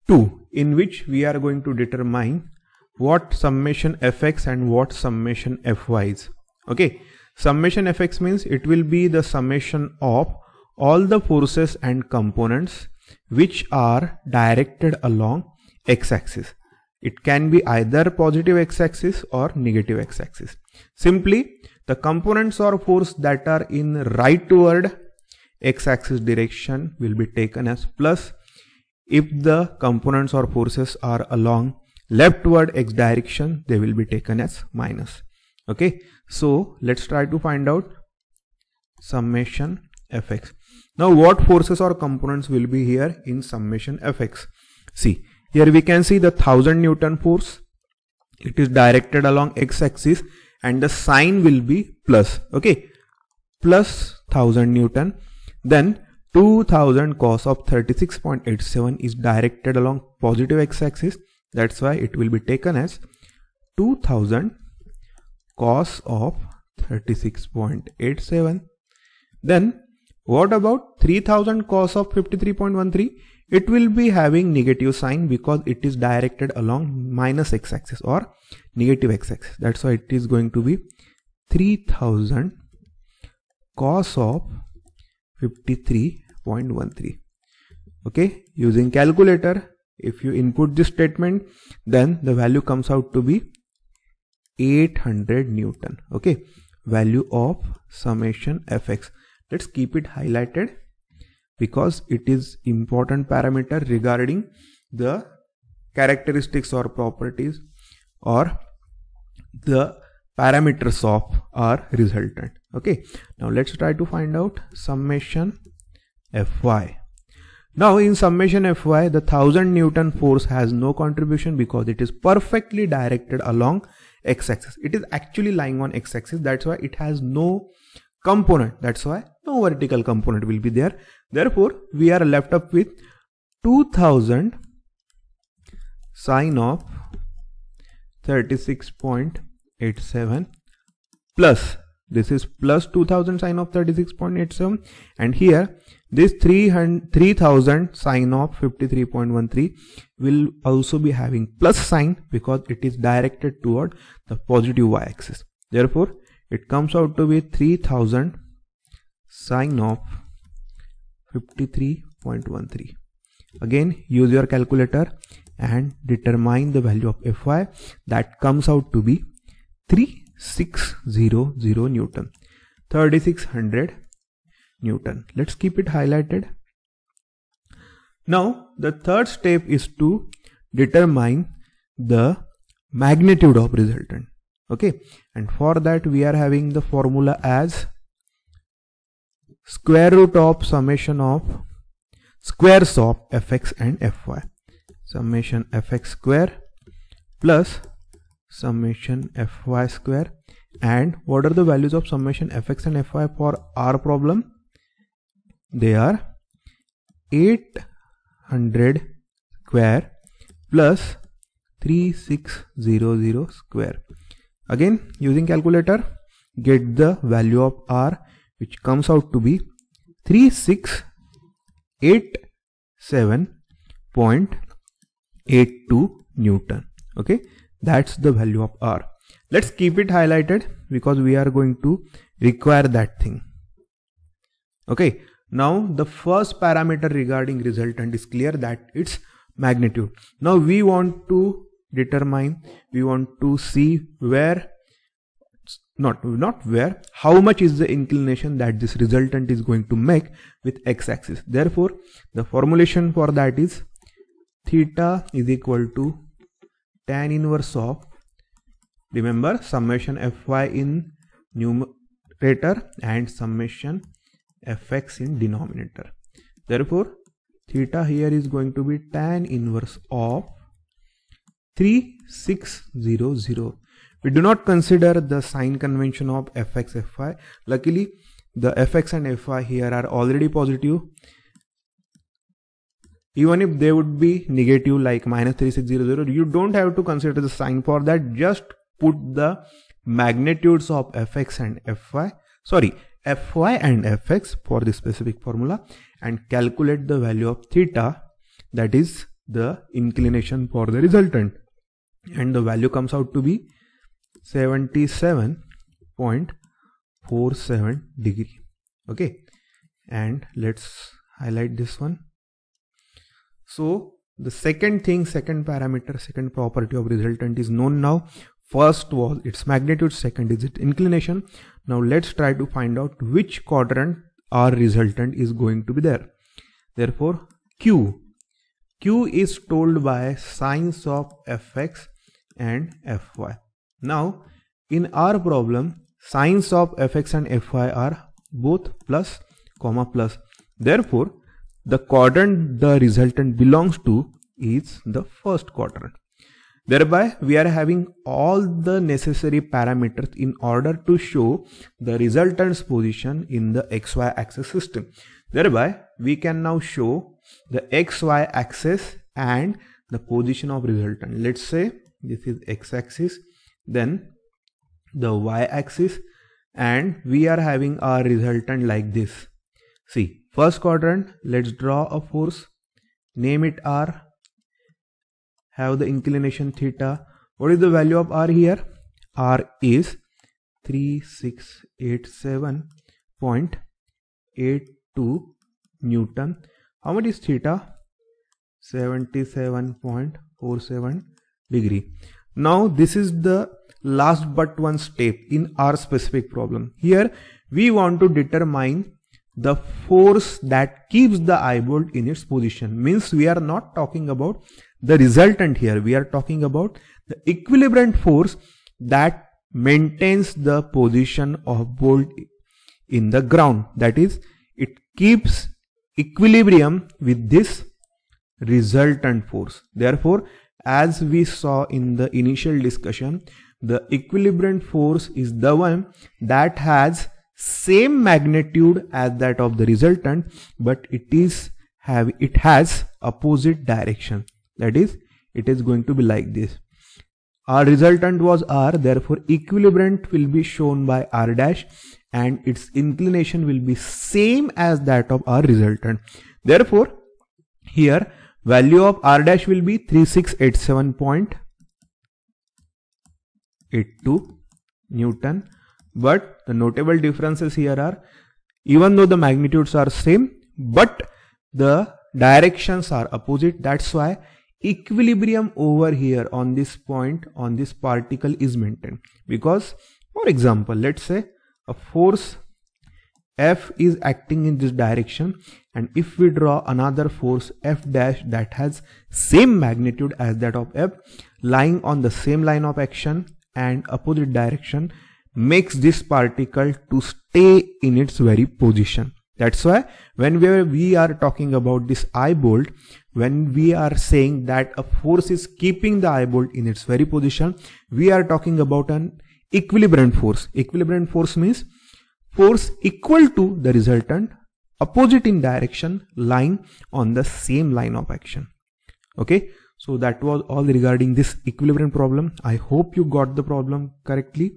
2, in which we are going to determine what summation fx and what summation fy is. Okay, summation fx means it will be the summation of all the forces and components which are directed along x-axis. It can be either positive x-axis or negative x-axis. Simply, the components or force that are in rightward x-axis direction will be taken as plus. If the components or forces are along leftward x direction, they will be taken as minus. Okay, so let's try to find out summation fx. Now what forces or components will be here in summation fx? See, here we can see the 1000 Newton force. It is directed along x-axis and the sign will be plus. Okay, plus 1000 Newton. Then 2000 cos of 36.87 is directed along positive x-axis. That's why it will be taken as 2000 cos of 36.87. Then what about 3000 cos of 53.13? It will be having negative sign because it is directed along minus x-axis or negative x-axis. That's why it is going to be 3000 cos of 53.13. Okay, using calculator, if you input this statement, then the value comes out to be 800 Newton. Okay, value of summation fx. Let's keep it highlighted because it is important parameter regarding the characteristics or properties or the parameters of our resultant. Okay, now let's try to find out summation fy. Now in summation fy, the 1000 Newton force has no contribution because it is perfectly directed along x-axis. It is actually lying on x-axis. That's why it has no component. That's why no vertical component will be there. Therefore, we are left up with 2000 sine of 36.87 plus, this is plus 2000 sine of 36.87, and here this 3000 sine of 53.13 will also be having plus sign because it is directed toward the positive y-axis. Therefore, it comes out to be 3000 sine of 53.13. Again, use your calculator and determine the value of fy. That comes out to be 3600 Newton, 3600 Newton. Let's keep it highlighted. Now the third step is to determine the magnitude of resultant. Okay, and for that we are having the formula as square root of summation of squares of fx and fy. Summation fx square plus summation fy square. And what are the values of summation fx and fy for our problem? They are 800 square plus 3600 square. Again, using calculator, get the value of r, which comes out to be 3687.82 Newton. Okay, that's the value of r. Let's keep it highlighted because we are going to require that thing. Okay, now the first parameter regarding resultant is clear, that its magnitude. Now we want to determine, we want to see where, not where, how much is the inclination that this resultant is going to make with x-axis. Therefore, the formulation for that is theta is equal to tan inverse of, remember, summation fy in numerator and summation fx in denominator. Therefore, theta here is going to be tan inverse of 3600. We do not consider the sign convention of fx fy. Luckily, the fx and fy here are already positive. Even if they would be negative like minus 3600, you don't have to consider the sign for that. Just put the magnitudes of fx and fy, fy and fx for this specific formula, and calculate the value of theta, that is the inclination for the resultant, and the value comes out to be 77.47 degree. Okay, and let's highlight this one. So the second parameter, second property of resultant is known now. First was its magnitude, second is its inclination. Now let's try to find out which quadrant our resultant is going to be there. Therefore, Q is told by sines of fx and fy. Now in our problem, sines of fx and fy are both plus, plus. Therefore, the quadrant the resultant belongs to is the first quadrant. Thereby, we are having all the necessary parameters in order to show the resultant's position in the xy axis system. Thereby, we can now show the xy axis and the position of resultant. Let's say this is x-axis, then the y-axis, and we are having our resultant like this. See, first quadrant, let's draw a force, name it r, have the inclination theta. What is the value of r here? R is 3687.82 Newton. How much is theta? 77.47 degree. Now this is the last but one step in our specific problem. Here we want to determine the force that keeps the eye bolt in its position. Means we are not talking about the resultant here, we are talking about the equilibrium force that maintains the position of bolt in the ground. That is, it keeps equilibrium with this resultant force. Therefore, as we saw in the initial discussion, the equilibrium force is the one that has same magnitude as that of the resultant, but it has opposite direction. That is, it is going to be like this. Our resultant was r, therefore equilibrium will be shown by r dash, and its inclination will be same as that of our resultant. Therefore, here value of r dash will be 3687.82 Newton. But the notable differences here are, even though the magnitudes are same, but the directions are opposite. That's why equilibrium over here on this point, on this particle is maintained. Because, for example, let's say a force F is acting in this direction, and if we draw another force F dash that has same magnitude as that of F, lying on the same line of action and opposite direction, makes this particle to stay in its very position. That's why when we are talking about this eye bolt, when we are saying that a force is keeping the eye bolt in its very position, we are talking about an equilibrium force. Equilibrium force means force equal to the resultant, opposite in direction, lying on the same line of action. Okay, so that was all regarding this equilibrium problem. I hope you got the problem correctly.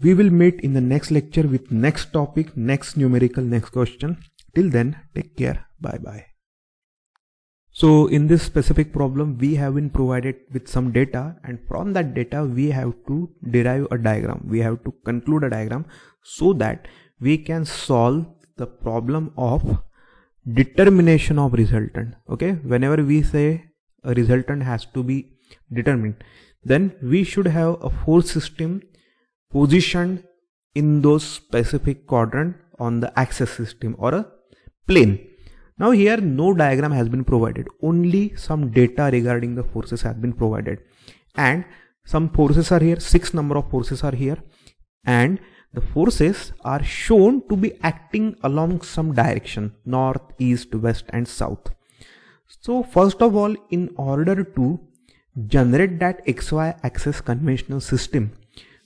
We will meet in the next lecture with next topic, next numerical, next question. Till then, take care. Bye bye. So in this specific problem, we have been provided with some data, and from that data we have to derive a diagram. We have to conclude a diagram so that we can solve the problem of determination of resultant. Okay, whenever we say a resultant has to be determined, then we should have a force system positioned in those specific quadrant on the axis system or a plane. Now here no diagram has been provided, only some data regarding the forces has been provided, and some forces are here, 6 number of forces are here, and the forces are shown to be acting along some direction, north, east, west and south. So first of all, in order to generate that XY axis conventional system,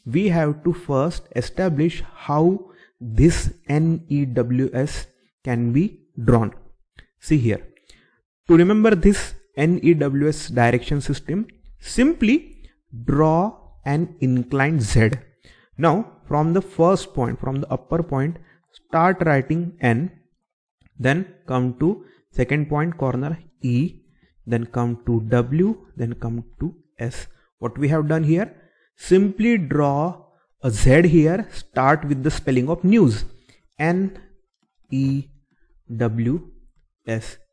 we have to first establish how this NEWS can be drawn. See here, to remember this NEWS direction system, simply draw an inclined Z. Now from the first point, from the upper point, start writing N, then come to second point corner E, then come to W, then come to S. What we have done here, simply draw a Z here, start with the spelling of news, NEWS.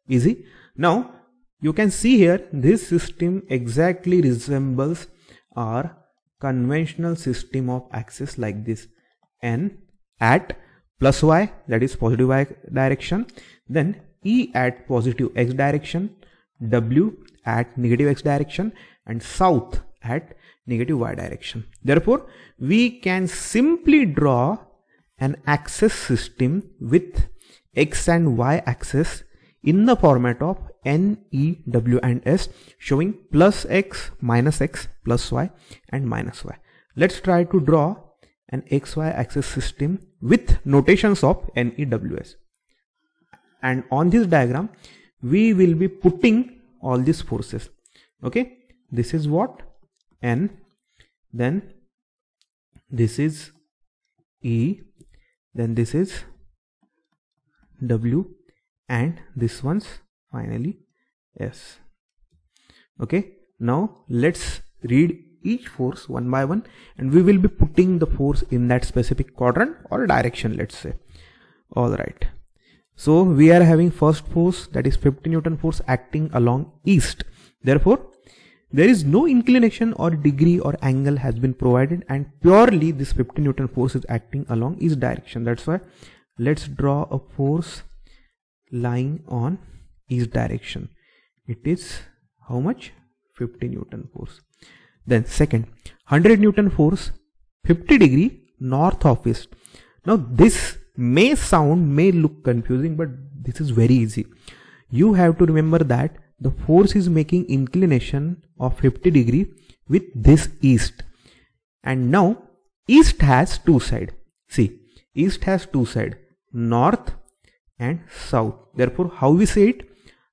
Easy. Now you can see here, this system exactly resembles our conventional system of axis like this. N at plus Y, that is positive Y direction, then E at positive X direction, W at negative X direction, and south at negative Y direction. Therefore we can simply draw an axis system with X and Y axis in the format of N, E, W and S, showing plus X, plus Y and minus Y. Let's try to draw an XY axis system with notations of NEWS. And on this diagram, we will be putting all these forces. Okay, this is what? N, then this is E, then this is W, and this one's finally S. Okay, now let's read each force one by one, and we will be putting the force in that specific quadrant or direction, let's say. All right, so we are having first force, that is 50 Newton force acting along east. Therefore there is no inclination or degree or angle has been provided, and purely this 50 Newton force is acting along east direction. That's why let's draw a force lying on east direction. It is how much? 50 Newton force. Then second, 100 Newton force, 50 degree north of east. Now this may look confusing, but this is very easy. You have to remember that the force is making inclination of 50 degree with this east, and now east has two sides. See, east has two sides, north and south. Therefore how we say it?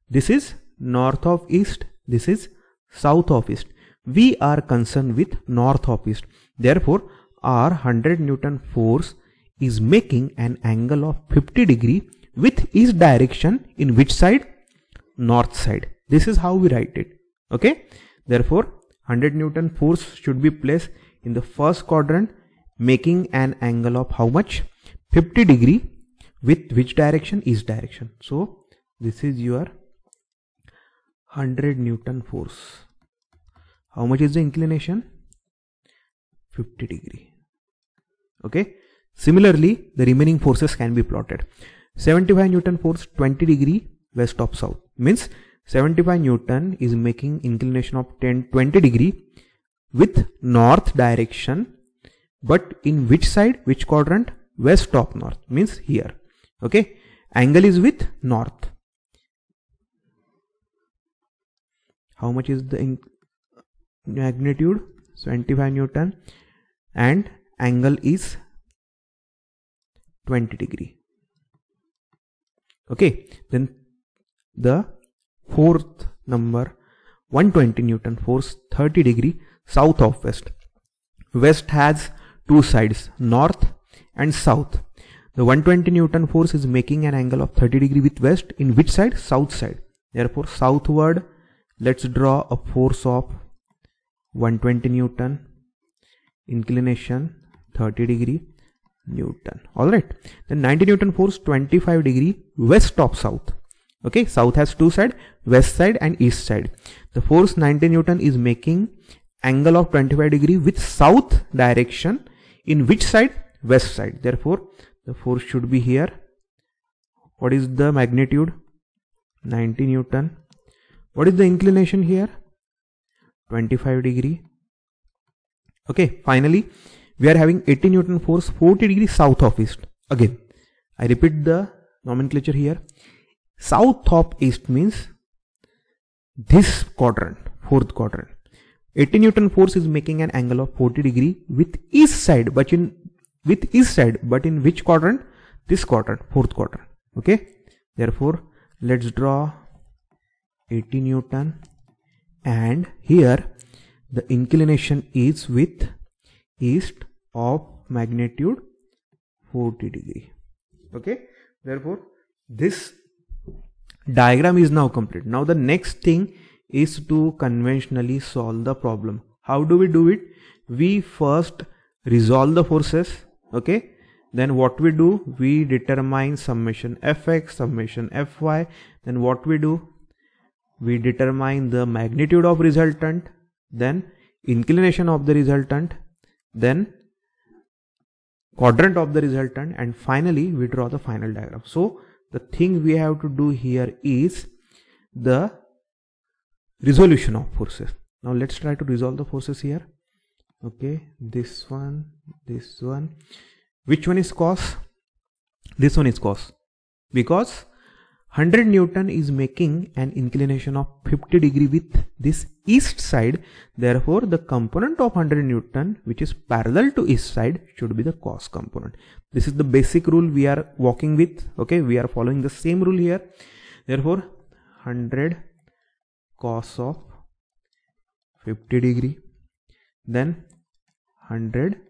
This is north of east, this is south of east. We are concerned with north of east. Therefore our 100 Newton force is making an angle of 50 degree with east direction. In which side? North side. This is how we write it. Okay, therefore 100 Newton force should be placed in the first quadrant, making an angle of how much? 50 degree with which direction? East direction. So this is your 100 Newton force. How much is the inclination? 50 degree. Okay, Similarly, the remaining forces can be plotted. 75 Newton force 20 degree west of south means 75 Newton is making inclination of 20 degree with north direction, but in which side, which quadrant? West of north means here. Okay, angle is with north. How much is the magnitude? 75 Newton and angle is 20 degree. Okay, then the fourth number, 120 Newton force 30 degree south of west. West has two sides, north and south. The 120 Newton force is making an angle of 30 degree with west. In which side? South side. Therefore, southward, let's draw a force of 120 Newton, inclination 30 degree Newton. Alright. Then 90 Newton force 25 degree west of south. Okay, south has two sides, west side and east side. The force 90 Newton is making angle of 25 degree with south direction. In which side? West side. Therefore, the force should be here. What is the magnitude? 90 Newton. What is the inclination here? 25 degree. Okay, finally, we are having 80 Newton force 40 degree south of east. Again, I repeat the nomenclature here. South of east means this quadrant, fourth quadrant. 80 Newton force is making an angle of 40 degree with east side, but in which quadrant? This quadrant, fourth quadrant. Okay, therefore let's draw 80 Newton, and here the inclination is with east of magnitude 40 degree. Okay, therefore this diagram is now complete. Now the next thing is to conventionally solve the problem. How do we do it? We first resolve the forces. Okay, then what we do? We determine summation fx, summation fy. Then what we do? We determine the magnitude of resultant, then inclination of the resultant, then quadrant of the resultant, and finally we draw the final diagram. So the thing we have to do here is the resolution of forces. Now let's try to resolve the forces here. Okay, this one. Which one is cos? This one is cos, because 100 Newton is making an inclination of 50 degree with this east side. Therefore, the component of 100 Newton which is parallel to east side should be the cos component. This is the basic rule we are working with. Okay, we are following the same rule here. Therefore, 100 cos of 50 degree, then 100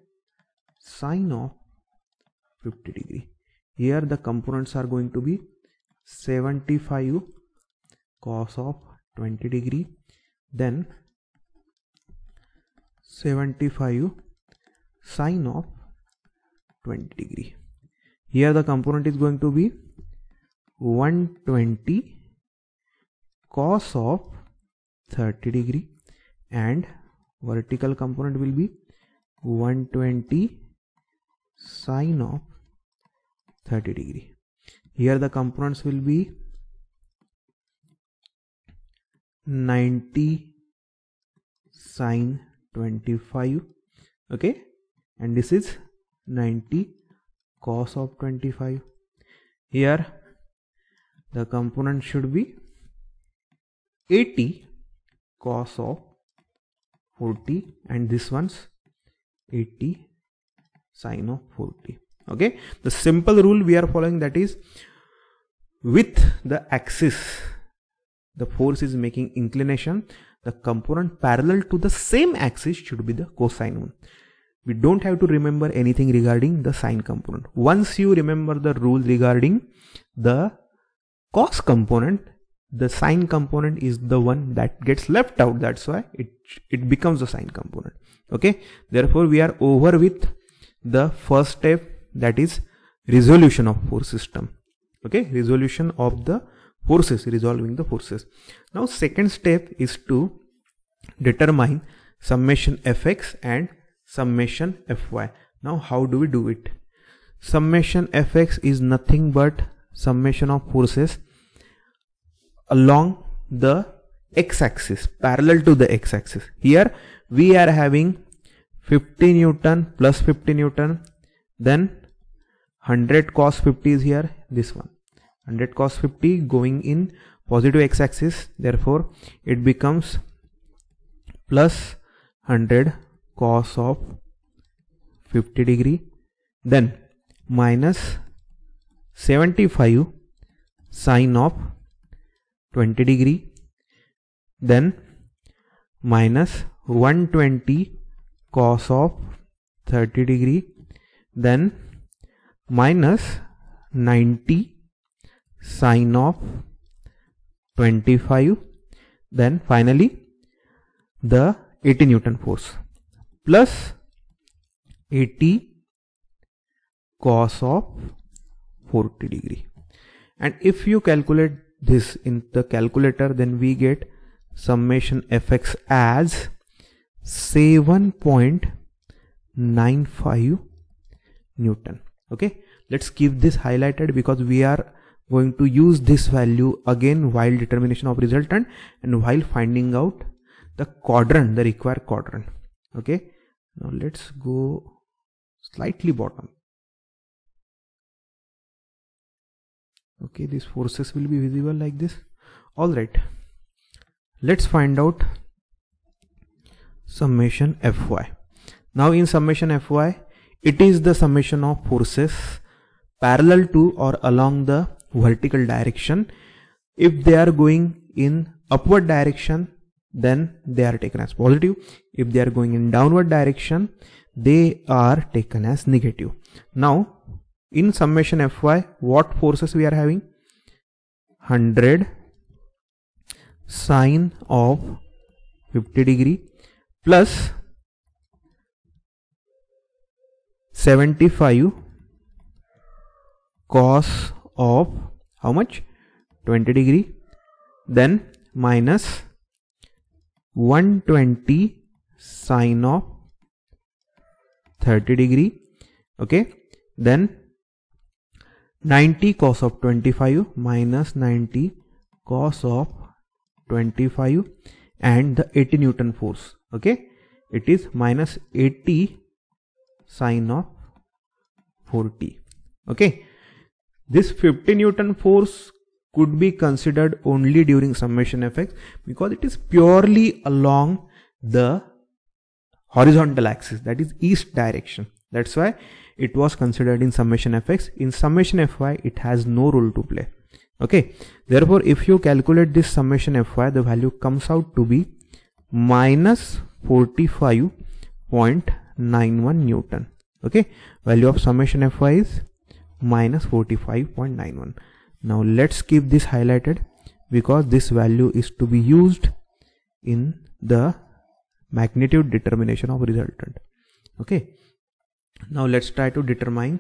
sine of 50 degree. Here the components are going to be 75 cos of 20 degree, then 75 sine of 20 degree. Here the component is going to be 120 cos of 30 degree, and vertical component will be 120 sine of 30 degree. Here the components will be 90 sine 25. Okay, and this is 90 cos of 25. Here the component should be 80 cos of 40, and this one's 80 sine of 40. Okay, the simple rule we are following, that is, with the axis the force is making inclination, the component parallel to the same axis should be the cosine one. We don't have to remember anything regarding the sine component. Once you remember the rule regarding the cos component, the sine component is the one that gets left out. That's why it becomes the sine component. Okay, therefore we are over with the first step, that is resolution of force system. Okay, resolution of the forces, resolving the forces. Now second step is to determine summation fx and summation fy. Now how do we do it? summation fx is nothing but summation of forces along the x-axis, parallel to the x-axis. Here we are having 50 Newton plus 50 Newton, then 100 cos 50 is here, this one 100 cos 50 going in positive x-axis, therefore it becomes plus 100 cos of 50 degree, then minus 75 sine of 20 degree, then minus 120 cos of 30 degree, then minus 90 sine of 25, then finally the 80 Newton force plus 80 cos of 40 degree. And if you calculate this in the calculator, then we get summation fx as 7.95 Newton. Okay, let's keep this highlighted because we are going to use this value again while determination of resultant and while finding out the quadrant, the required quadrant. Okay, now let's go slightly bottom. Okay, these forces will be visible like this. All right, let's find out summation fy. Now in summation fy, it is the summation of forces parallel to or along the vertical direction. If they are going in upward direction, then they are taken as positive. If they are going in downward direction, they are taken as negative. Now in summation fy, what forces we are having? 100 sine of 50 degree plus 75 cos of how much? 20 degree, then minus 120 sine of 30 degree. Okay, then 90 cos of 25 minus 90 cos of 25 and the 80 Newton force. Okay, it is minus 80 sine of 40. Okay, this 50 Newton force could be considered only during summation fx because it is purely along the horizontal axis, that is east direction. That's why it was considered in summation fx. In summation fy, it has no role to play. Okay, therefore if you calculate this summation fy, the value comes out to be minus 45.91 Newton. Okay, value of summation fy is minus 45.91. Now let's keep this highlighted because this value is to be used in the magnitude determination of resultant. Okay, now let's try to determine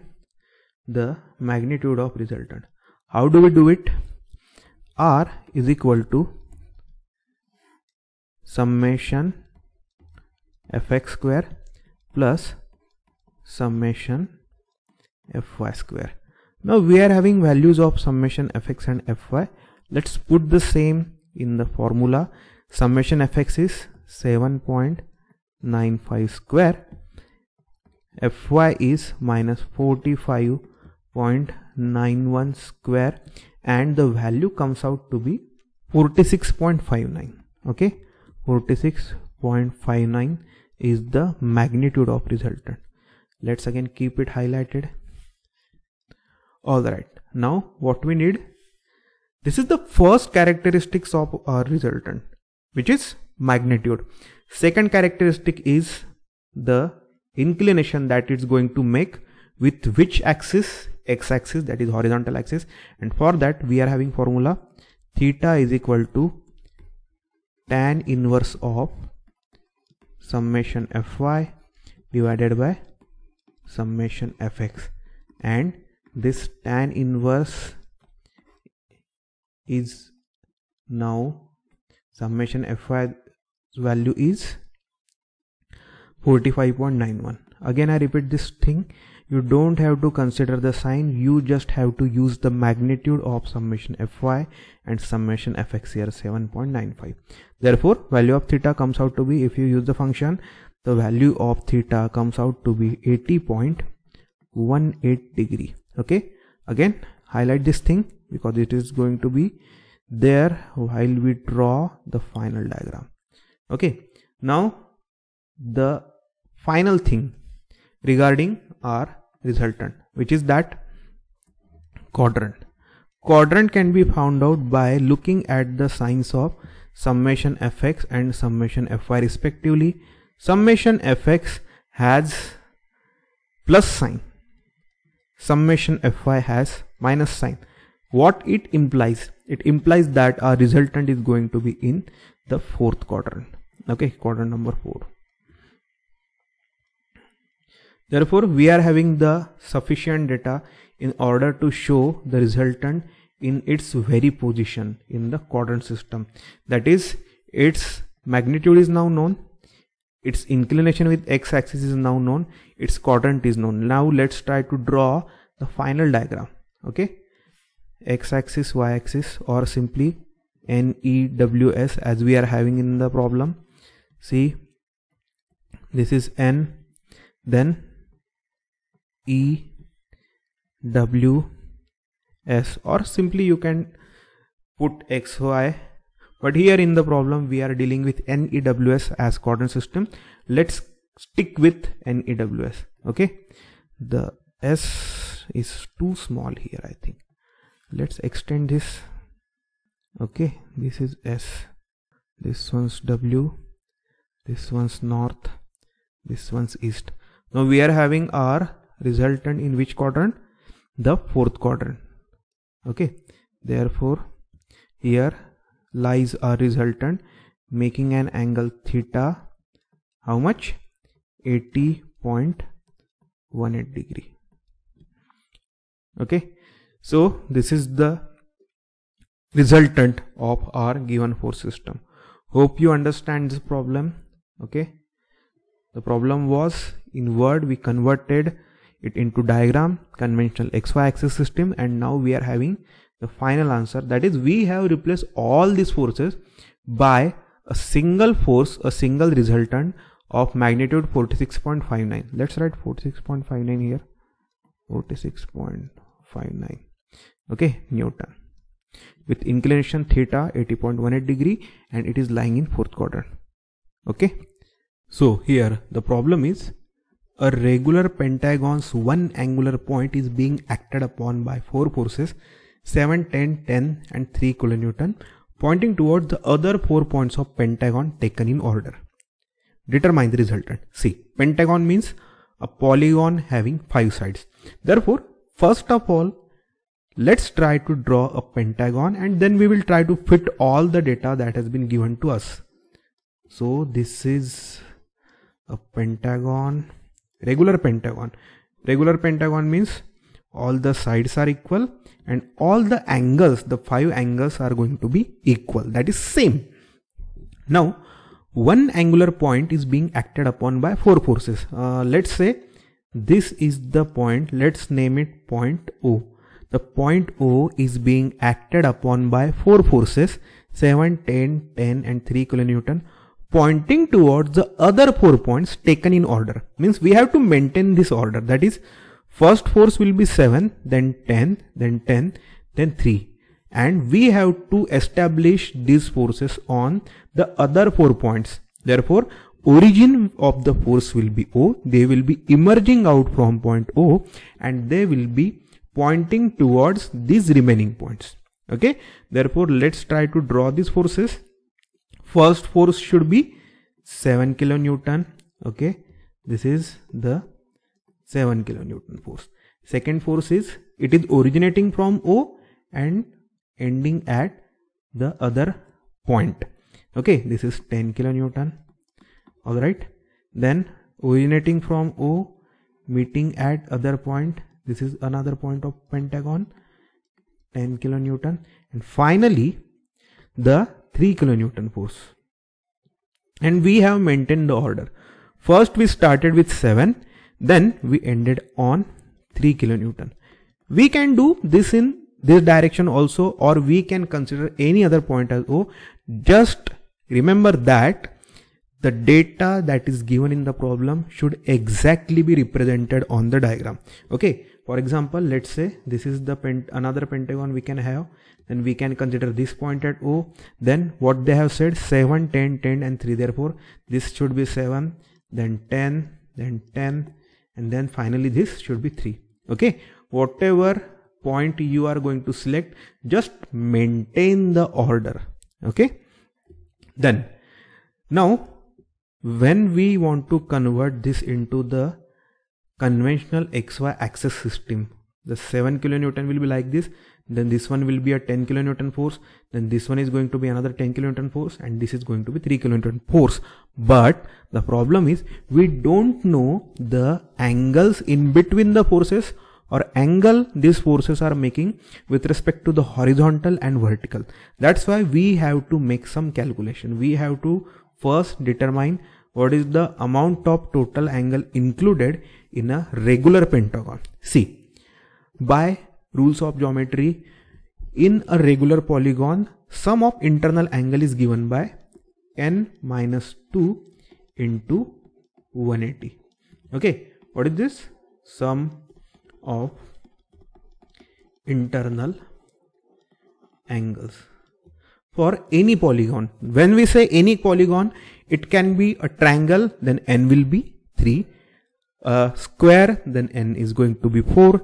the magnitude of resultant. How do we do it? R is equal to summation fx square plus summation fy square. Now we are having values of summation fx and fy. Let's put the same in the formula. Summation fx is 7.95 square, fy is minus 45.91 square, and the value comes out to be 46.59. Okay, 46.59 is the magnitude of resultant. Let's again keep it highlighted. Alright, now what we need, this is the first characteristics of our resultant, which is magnitude. Second characteristic is the inclination that it's going to make with which axis? X-axis, that is horizontal axis. And for that we are having formula theta is equal to tan inverse of summation fy divided by summation fx, and this tan inverse is now summation fy value is 45.91. Again I repeat this thing, you don't have to consider the sign, you just have to use the magnitude of summation fy and summation fx here, 7.95. Therefore value of theta comes out to be, if you use the function, the value of theta comes out to be 80.18 degree. Okay, again highlight this thing because it is going to be there while we draw the final diagram. Okay, now the final thing regarding our resultant, which is that quadrant. Quadrant can be found out by looking at the signs of summation fx and summation fy respectively. Summation fx has plus sign, summation fy has minus sign. What it implies? It implies that our resultant is going to be in the fourth quadrant. Okay, quadrant number 4. Therefore we are having the sufficient data in order to show the resultant in its very position in the quadrant system. That is, its magnitude is now known, its inclination with x-axis is now known, its quadrant is known. Now let's try to draw the final diagram. Okay, x-axis, y-axis, or simply NEWS as we are having in the problem. See, this is N, then EWS, or simply you can put XY, but here in the problem we are dealing with NEWS as quadrant system. Let's stick with NEWS. Okay, the S is too small here, I think. Let's extend this. Okay, this is S, this one's W, this one's north, this one's east. Now we are having our resultant in which quadrant? The fourth quadrant. Okay, therefore here lies our resultant making an angle theta, how much? 80.18 degree. Okay, so this is the resultant of our given force system. Hope you understand this problem. Okay, the problem was in word, we converted it into diagram, conventional XY axis system, and now we are having the final answer. That is, we have replaced all these forces by a single force, a single resultant of magnitude 46.59. Let's write 46.59 here, 46.59. Okay, Newton, with inclination theta 80.18 degree, and it is lying in fourth quadrant. Okay, so here the problem is, a regular pentagon's one angular point is being acted upon by 4 forces, 7, 10, 10 and 3 kilonewton, pointing towards the other 4 points of pentagon taken in order. Determine the resultant. See, pentagon means a polygon having 5 sides. Therefore, first of all, let's try to draw a pentagon, and then we will try to fit all the data that has been given to us. So this is a pentagon, regular pentagon. Regular pentagon means all the sides are equal and all the angles, the 5 angles are going to be equal, that is same. Now one angular point is being acted upon by 4 forces. Let's say this is the point, let's name it point O. The point O is being acted upon by 4 forces, 7, 10, 10 and 3 kilonewton, pointing towards the other 4 points taken in order. Means we have to maintain this order. That is, first force will be 7, then 10, then 10, then 3. And we have to establish these forces on the other 4 points. Therefore, origin of the force will be O. They will be emerging out from point O and they will be pointing towards these remaining points. Okay. Therefore, let's try to draw these forces. First force should be 7 kilonewton. Okay, this is the 7 kilonewton force. Second force is, it is originating from O and ending at the other point. Okay, this is 10 kilonewton. Alright, then originating from O, meeting at other point, this is another point of pentagon, 10 kilonewton. And finally the 3 kilonewton force. And we have maintained the order. First we started with 7, then we ended on 3 kilonewton. We can do this in this direction also, or we can consider any other point as O. Just remember that the data that is given in the problem should exactly be represented on the diagram. Okay, for example, let's say this is the another pentagon we can have, then we can consider this point at O. Then what they have said, 7, 10, 10 and 3, therefore this should be 7, then 10, then 10, and then finally this should be 3. Okay, whatever point you are going to select, just maintain the order. Okay, then now when we want to convert this into the conventional XY axis system, the 7 kilonewton will be like this, then this one will be a 10 kilonewton force, then this one is going to be another 10 kilonewton force, and this is going to be 3 kilonewton force. But the problem is we don't know the angles in between the forces, or angle these forces are making with respect to the horizontal and vertical. That's why we have to make some calculation. We have to first determine what is the amount of total angle included in a regular pentagon. See, by rules of geometry, in a regular polygon, sum of internal angle is given by n minus 2 into 180. Okay, what is this? Sum of internal angles for any polygon. When we say any polygon, it can be a triangle, then n will be 3, a square, then n is going to be 4,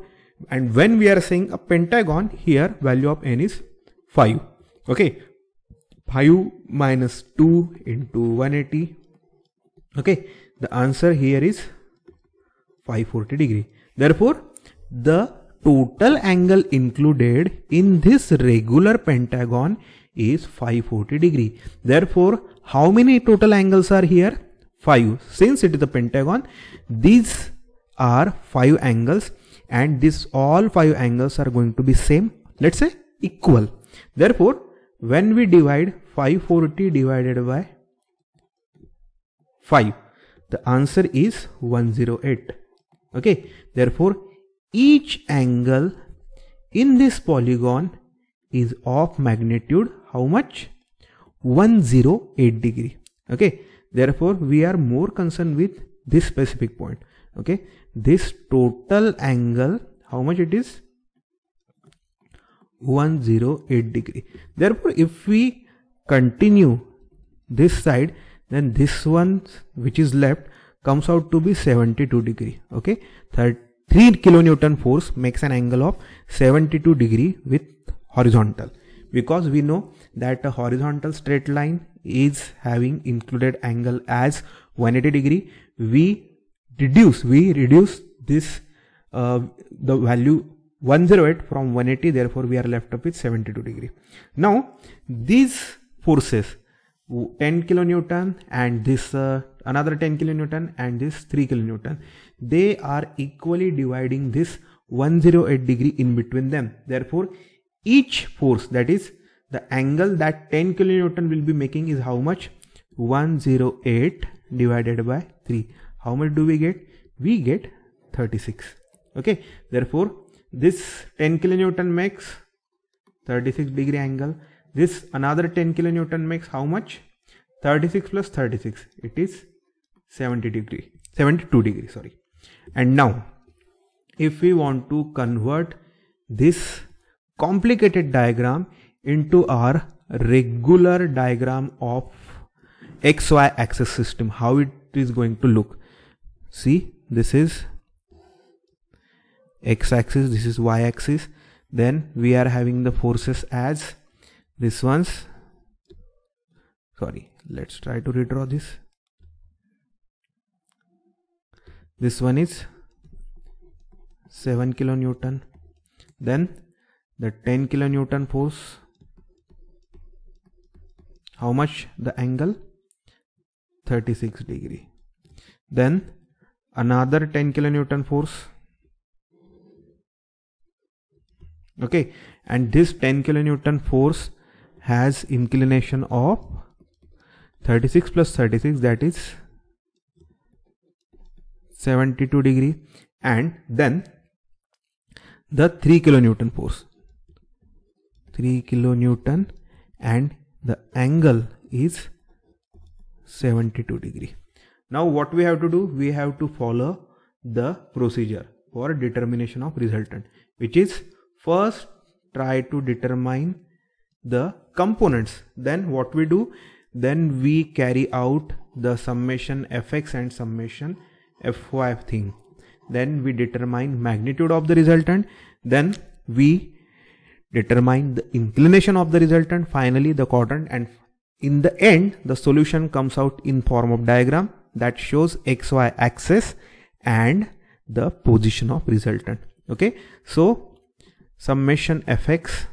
and when we are saying a pentagon, here value of n is 5. Okay, 5 minus 2 into 180. Okay, the answer here is 540 degree. Therefore, the total angle included in this regular pentagon is 540 degree. Therefore, how many total angles are here? 5. Since it is a pentagon, these are 5 angles, and this all 5 angles are going to be same, let's say equal. Therefore, when we divide 540 divided by 5, the answer is 108. Okay, therefore each angle in this polygon is of magnitude how much? 108 degree. Okay, therefore we are more concerned with this specific point. Okay, this total angle, how much it is? 108 degree. Therefore, if we continue this side, then this one which is left comes out to be 72 degree. Okay, 3 kilonewton force makes an angle of 72 degree with horizontal, because we know that a horizontal straight line is having included angle as 180 degree. We reduce this the value 108 from 180, therefore we are left up with 72 degree. Now these forces, 10 kilonewton and this another 10 kilonewton and this 3 kilonewton, they are equally dividing this 108 degree in between them. Therefore each force, that is the angle that 10 kilonewton will be making, is how much? 108 divided by 3. How much do we get? We get 36. Okay, therefore this 10 kilonewton makes 36 degree angle. This another 10 kilonewton makes how much? 36 plus 36, it is 72 degree, sorry. And now if we want to convert this complicated diagram into our regular diagram of XY axis system, how it is going to look? See, this is X axis, this is Y axis, then we are having the forces as this ones. Sorry, let's try to redraw this. This one is 7 kilonewton, then the 10 kilonewton force, how much the angle? 36 degree. Then another 10 kilonewton force. Okay, and this 10 kilonewton force has inclination of 36 plus 36, that is 72 degree. And then the 3 kilonewton force, 3 kilonewton, and the angle is 72 degree. Now what we have to do, we have to follow the procedure for determination of resultant, which is first try to determine the components. Then what we do, then we carry out the summation fx and summation fy thing. Then we determine magnitude of the resultant. Then we determine the inclination of the resultant, finally the quadrant, and in the end the solution comes out in form of diagram that shows xy axis and the position of resultant. Okay, so summation fx,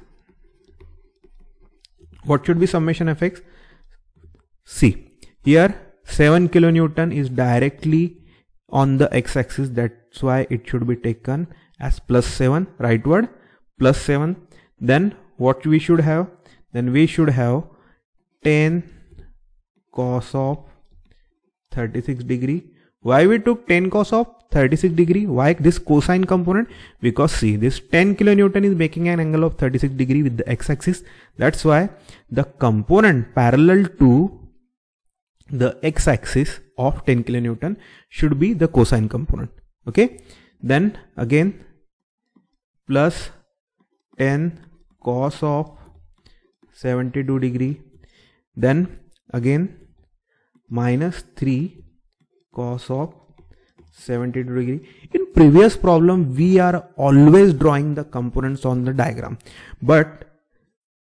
what should be summation fx? See, here 7 kilonewton is directly on the x-axis, that's why it should be taken as +7, rightward, +7. Then what we should have? Then we should have 10 cos of 36 degree. Why we took 10 cos of 36 degree? Why this cosine component? Because see, this 10 kilonewton is making an angle of 36 degree with the x-axis. That's why the component parallel to the x-axis of 10 kilonewton should be the cosine component. Okay, then again plus 10 cos of 72 degree, then again minus 3 cos of 72 degree. In previous problem we are always drawing the components on the diagram, but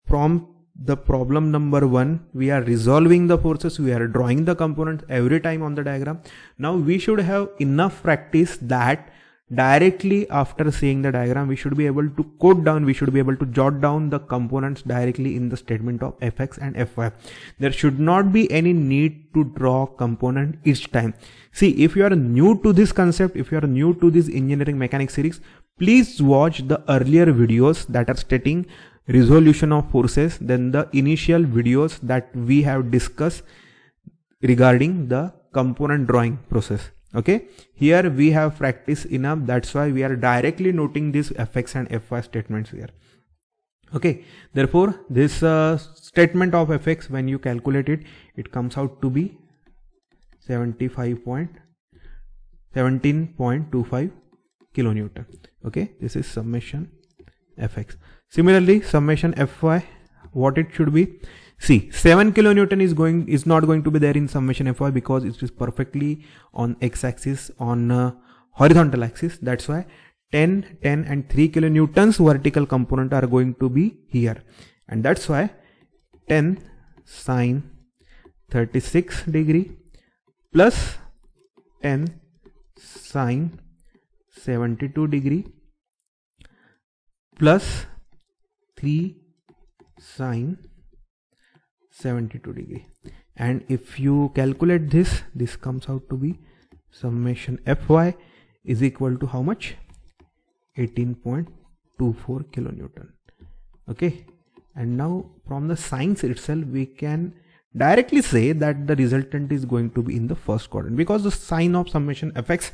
from the problem number 1 we are resolving the forces, we are drawing the components every time on the diagram. Now we should have enough practice that directly after seeing the diagram we should be able to code down, we should be able to jot down the components directly in the statement of fx and fy. There should not be any need to draw component each time. See, if you are new to this concept, if you are new to this engineering mechanics series, please watch the earlier videos that are stating resolution of forces, then the initial videos that we have discussed regarding the component drawing process. Okay, here we have practice enough, that's why we are directly noting this fx and fy statements here. Okay, therefore this statement of fx, when you calculate it, it comes out to be 17.25 kilonewton. Okay, this is summation fx. Similarly, summation fy, what it should be? See, 7 kilonewton is not going to be there in summation fy because it is perfectly on x-axis, on horizontal axis. That's why 10, 10 and 3 kilonewtons vertical component are going to be here, and that's why 10 sine 36 degree plus 10 sine 72 degree plus 3 sine 72 degree, and if you calculate this, this comes out to be summation fy is equal to how much? 18.24 kilonewton. Okay, and now from the signs itself we can directly say that the resultant is going to be in the first quadrant, because the sign of summation fx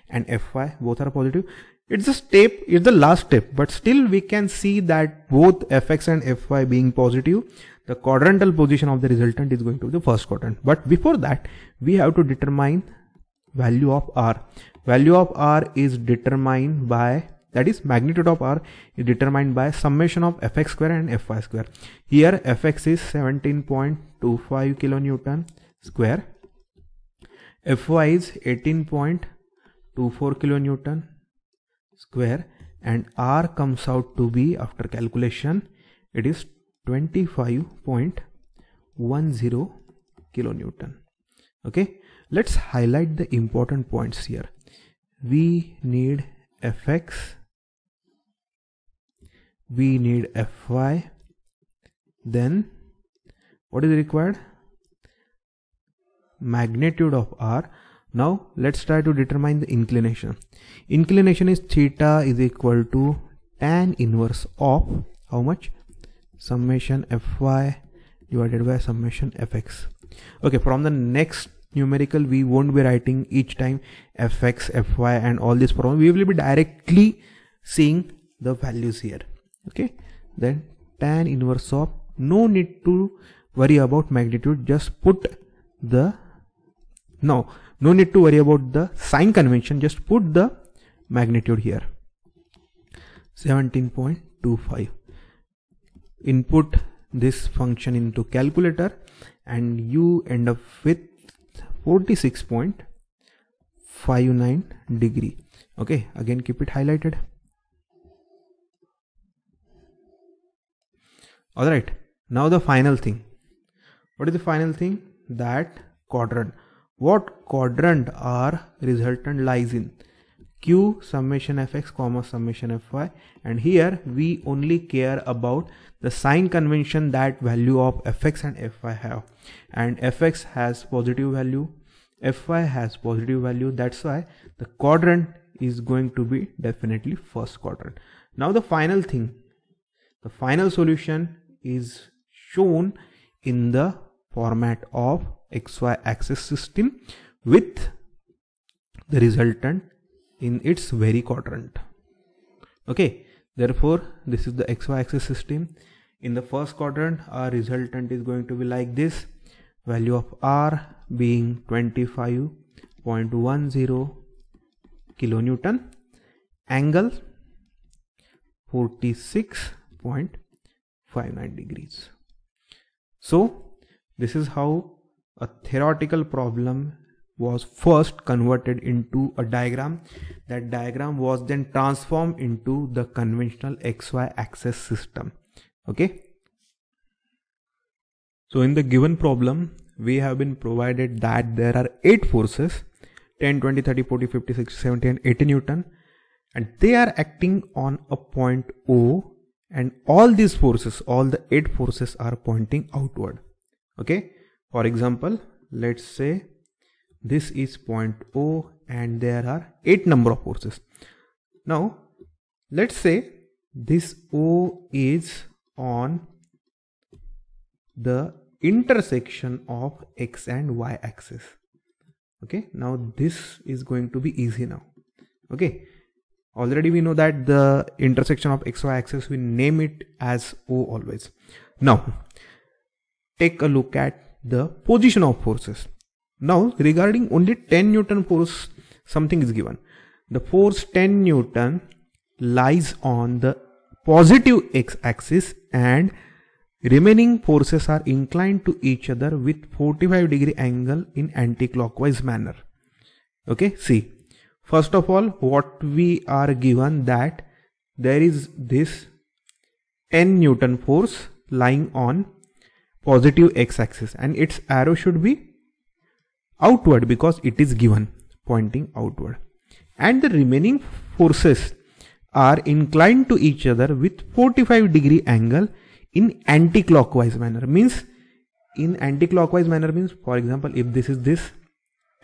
and fy both are positive. It's a step, it's the last step, but still we can see that both fx and fy being positive, the quadrantal position of the resultant is going to be the first quadrant. But before that we have to determine value of r. Value of r is determined by, that is magnitude of r is determined by summation of fx square and fy square. Here fx is 17.25 kilonewton square, fy is 18.24 kilonewton square, and r comes out to be, after calculation, it is 25.10 kilonewton. Okay, let's highlight the important points here. We need fx, we need fy, then what is required? Magnitude of r. Now let's try to determine the inclination. Inclination is theta is equal to tan inverse of how much? Summation fy divided by summation fx. Okay, from the next numerical we won't be writing each time fx, fy and all this problem. We will be directly seeing the values here. Okay, then tan inverse of, no need to worry about magnitude, just put the, no need to worry about the sign convention, just put the magnitude here, 17.25. Input this function into calculator and you end up with 46.59 degree. Okay, again keep it highlighted. Alright, now the final thing. What is the final thing? That quadrant. What quadrant our resultant lies in? Q summation fx comma summation fy, and here we only care about the sign convention that value of fx and fy have, and fx has positive value, fy has positive value, that's why the quadrant is going to be definitely first quadrant. Now the final thing, the final solution is shown in the format of xy axis system with the resultant in its very quadrant. Okay, therefore this is the xy axis system. In the first quadrant our resultant is going to be like this, value of r being 25.10 kilonewton, angle 46.59 degrees. So this is how a theoretical problem was first converted into a diagram. That diagram was then transformed into the conventional xy axis system. Okay, so in the given problem we have been provided that there are 8 forces, 10, 20, 30, 40, 50, 60, 70 and 80 Newton, and they are acting on a point O, and all these forces, all the 8 forces are pointing outward. Okay, for example, let's say this is point O and there are 8 number of forces. Now let's say this O is on the intersection of x and y axis. Okay, now this is going to be easy now. Okay, already we know that the intersection of xy axis, we name it as O always. Now take a look at the position of forces. Now regarding only 10 Newton force, something is given. The force 10 Newton lies on the positive x axis and remaining forces are inclined to each other with 45 degree angle in anti-clockwise manner. Okay, see, first of all what we are given, that there is this 10 Newton force lying on positive x axis and its arrow should be outward because it is given, pointing outward, and the remaining forces are inclined to each other with 45 degree angle in anti-clockwise manner. Means in anti-clockwise manner means, for example, if this is this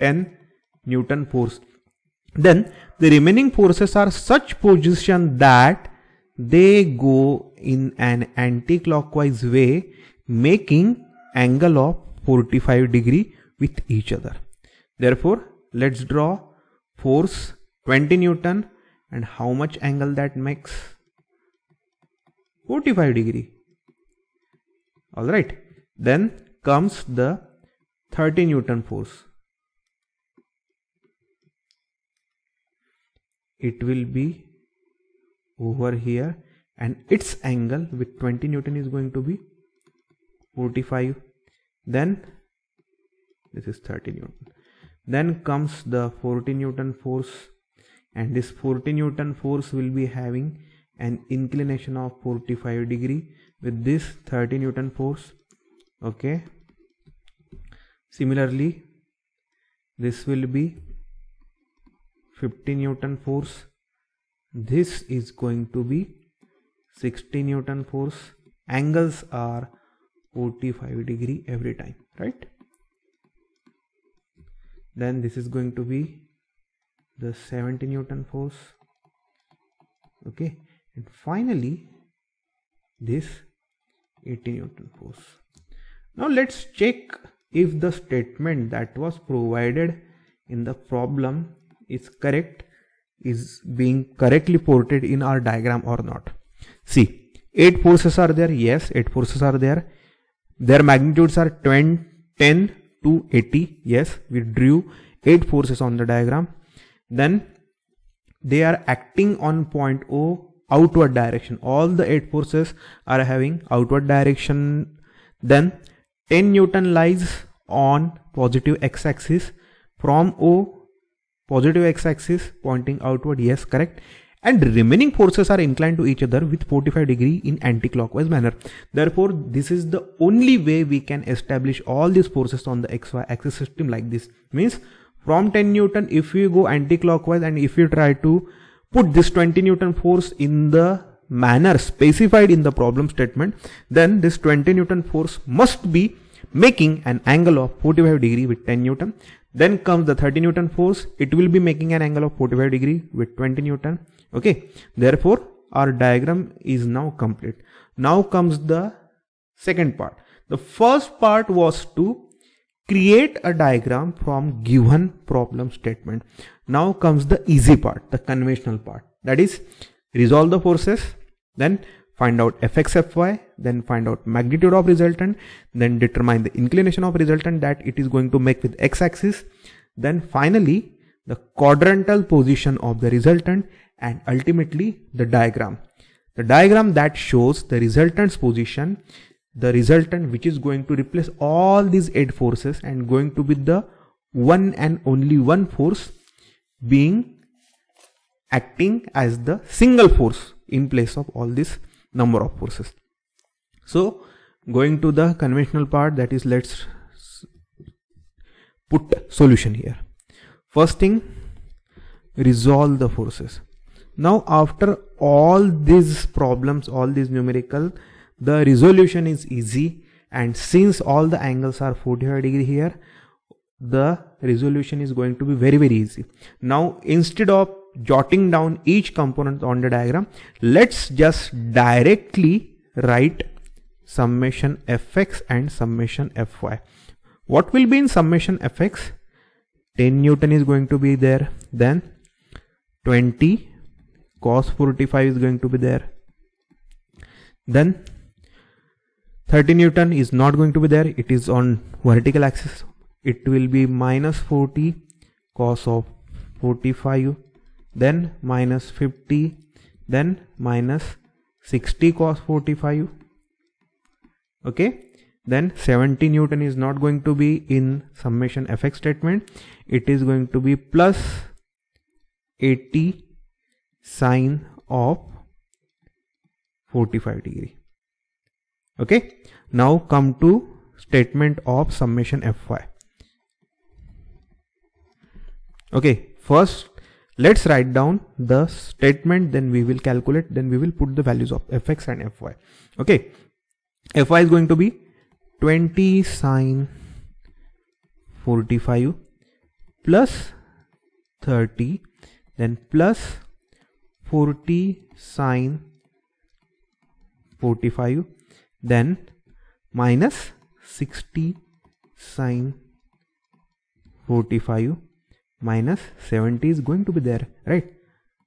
10 Newton force, then the remaining forces are such position that they go in an anti-clockwise way, making angle of 45 degree with each other. Therefore let's draw force 20 Newton and how much angle that makes? 45 degree. Alright, then comes the 30 Newton force. It will be over here and its angle with 20 Newton is going to be 45. Then this is 30 Newton. Then comes the 40 Newton force, and this 40 Newton force will be having an inclination of 45 degree with this 30 Newton force. Okay, similarly this will be 50 Newton force, this is going to be 60 Newton force. Angles are 45 degree every time, right? Then this is going to be the 70 Newton force. Okay, and finally this 80 Newton force. Now let's check if the statement that was provided in the problem is correct is being correctly ported in our diagram or not. See, 8 forces are there. Yes, 8 forces are there. Their magnitudes are 10 to 80. Yes, we drew 8 forces on the diagram. Then they are acting on point O, outward direction. All the 8 forces are having outward direction. Then 10 Newton lies on positive x-axis from O, positive x-axis pointing outward. Yes, correct. And remaining forces are inclined to each other with 45 degree in anti-clockwise manner. Therefore, this is the only way we can establish all these forces on the xy axis system like this. Means from 10 Newton, if we go anti-clockwise and if we try to put this 20 Newton force in the manner specified in the problem statement, then this 20 Newton force must be making an angle of 45 degree with 10 Newton. Then comes the 30 Newton force. It will be making an angle of 45 degree with 20 Newton. Okay. Therefore, our diagram is now complete. Now comes the second part. The first part was to create a diagram from given problem statement. Now comes the easy part, the conventional part. That is, resolve the forces, then find out Fx, Fy, then find out magnitude of resultant, then determine the inclination of resultant that it is going to make with x-axis, then finally the quadrantal position of the resultant, and ultimately the diagram. The diagram that shows the resultant's position, the resultant which is going to replace all these 8 forces and going to be the one and only one force being acting as the single force in place of all this number of forces. So going to the conventional part, that is, let's put solution here. First thing, resolve the forces. Now after all these problems, all these numerical, the resolution is easy, and since all the angles are 45 degree here, the resolution is going to be very easy. Now instead of jotting down each component on the diagram, let's just directly write summation Fx and summation Fy. What will be in summation Fx? 10 Newton is going to be there, then 20 cos 45 is going to be there, then 30 Newton is not going to be there, it is on vertical axis. It will be minus 40 cos of 45, then minus 50, then minus 60 cos 45. Okay, then 70 Newton is not going to be in summation Fx statement. It is going to be plus 80 sine of 45 degree. Okay, now come to statement of summation Fy. Okay, first let's write down the statement, then we will calculate, then we will put the values of Fx and Fy. Okay, Fy is going to be 20 sine 45 plus 30, then plus 40 sine 45, then minus 60 sine 45, minus 70 is going to be there, right,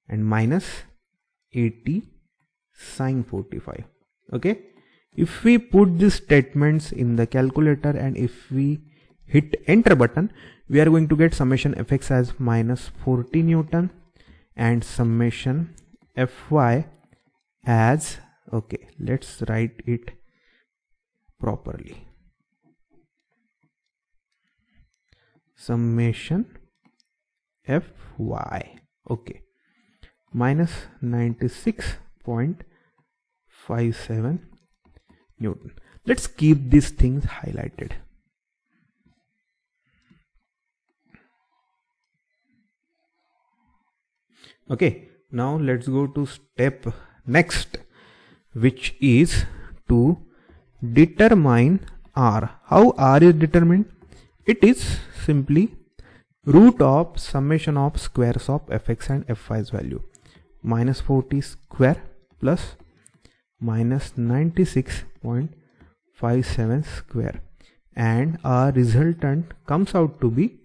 and minus 80 sine 45. Okay, if we put these statements in the calculator and if we hit enter button, we are going to get summation Fx as minus 40 Newton and summation Fy as, okay, let's write it properly, summation Fy, okay, minus 96.57 Newton. Let's keep these things highlighted. Okay, now let's go to step next, which is to determine R. How R is determined? It is simply root of summation of squares of Fx and Fy's value. Minus 40 square plus minus 96.57 square, and our resultant comes out to be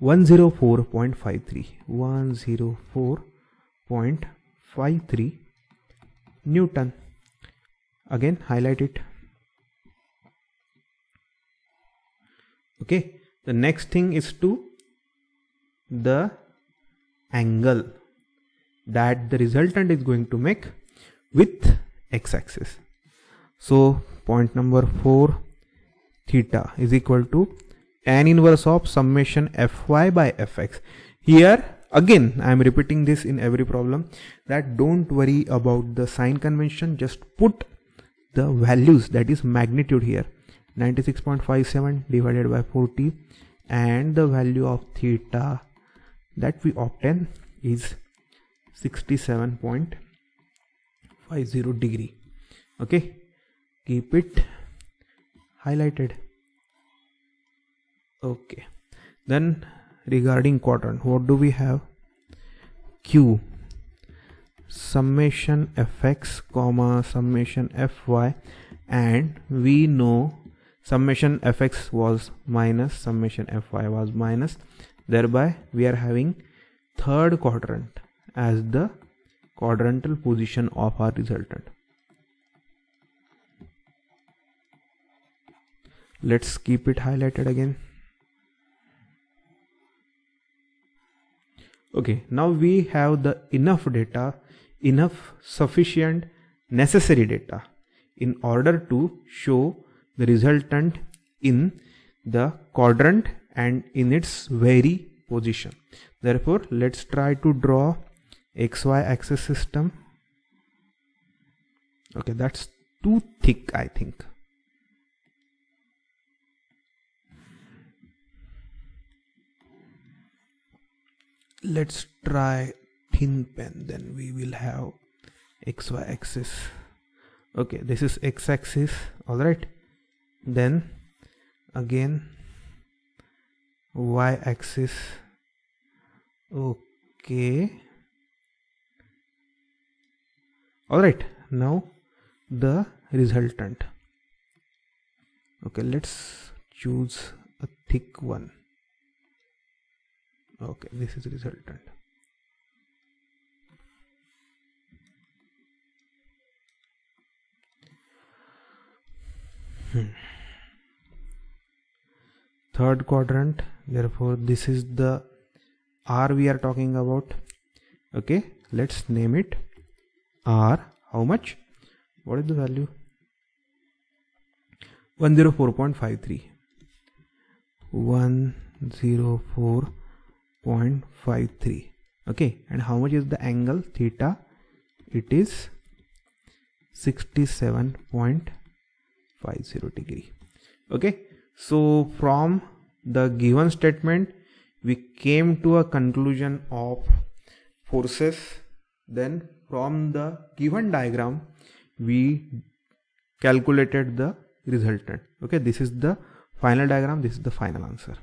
104.53 Newton. Again highlight it. Okay, the next thing is to the angle that the resultant is going to make with x-axis. So point number 4, theta is equal to tan inverse of summation fy by fx. Here again I am repeating this in every problem, that don't worry about the sign convention, just put the values, that is magnitude here, 96.57 divided by 40, and the value of theta that we obtain is 67.50 degree. Okay, keep it highlighted. Okay, then regarding quadrant, what do we have? Q, summation fx comma summation fy, and we know summation fx was minus, summation fy was minus, thereby we are having third quadrant as the quadrantal position of our resultant. Let's keep it highlighted again. Okay, now we have the enough data, enough sufficient necessary data in order to show the resultant in the quadrant and in its very position. Therefore, let's try to draw xy axis system. Okay, that's too thick, I think. Let's try thin pen, then we will have xy axis. Okay, this is x axis, all right. Then again y axis. Okay, all right. Now the resultant. Okay, let's choose a thick one. Okay, this is resultant. Third quadrant, therefore this is the R we are talking about. Okay, let's name it R. How much? What is the value? 104.53. 104.53. Okay, and how much is the angle theta? It is 67.50 degree. Okay, so from the given statement we came to a conclusion of forces. Then from the given diagram we calculated the resultant. Okay, this is the final diagram, this is the final answer.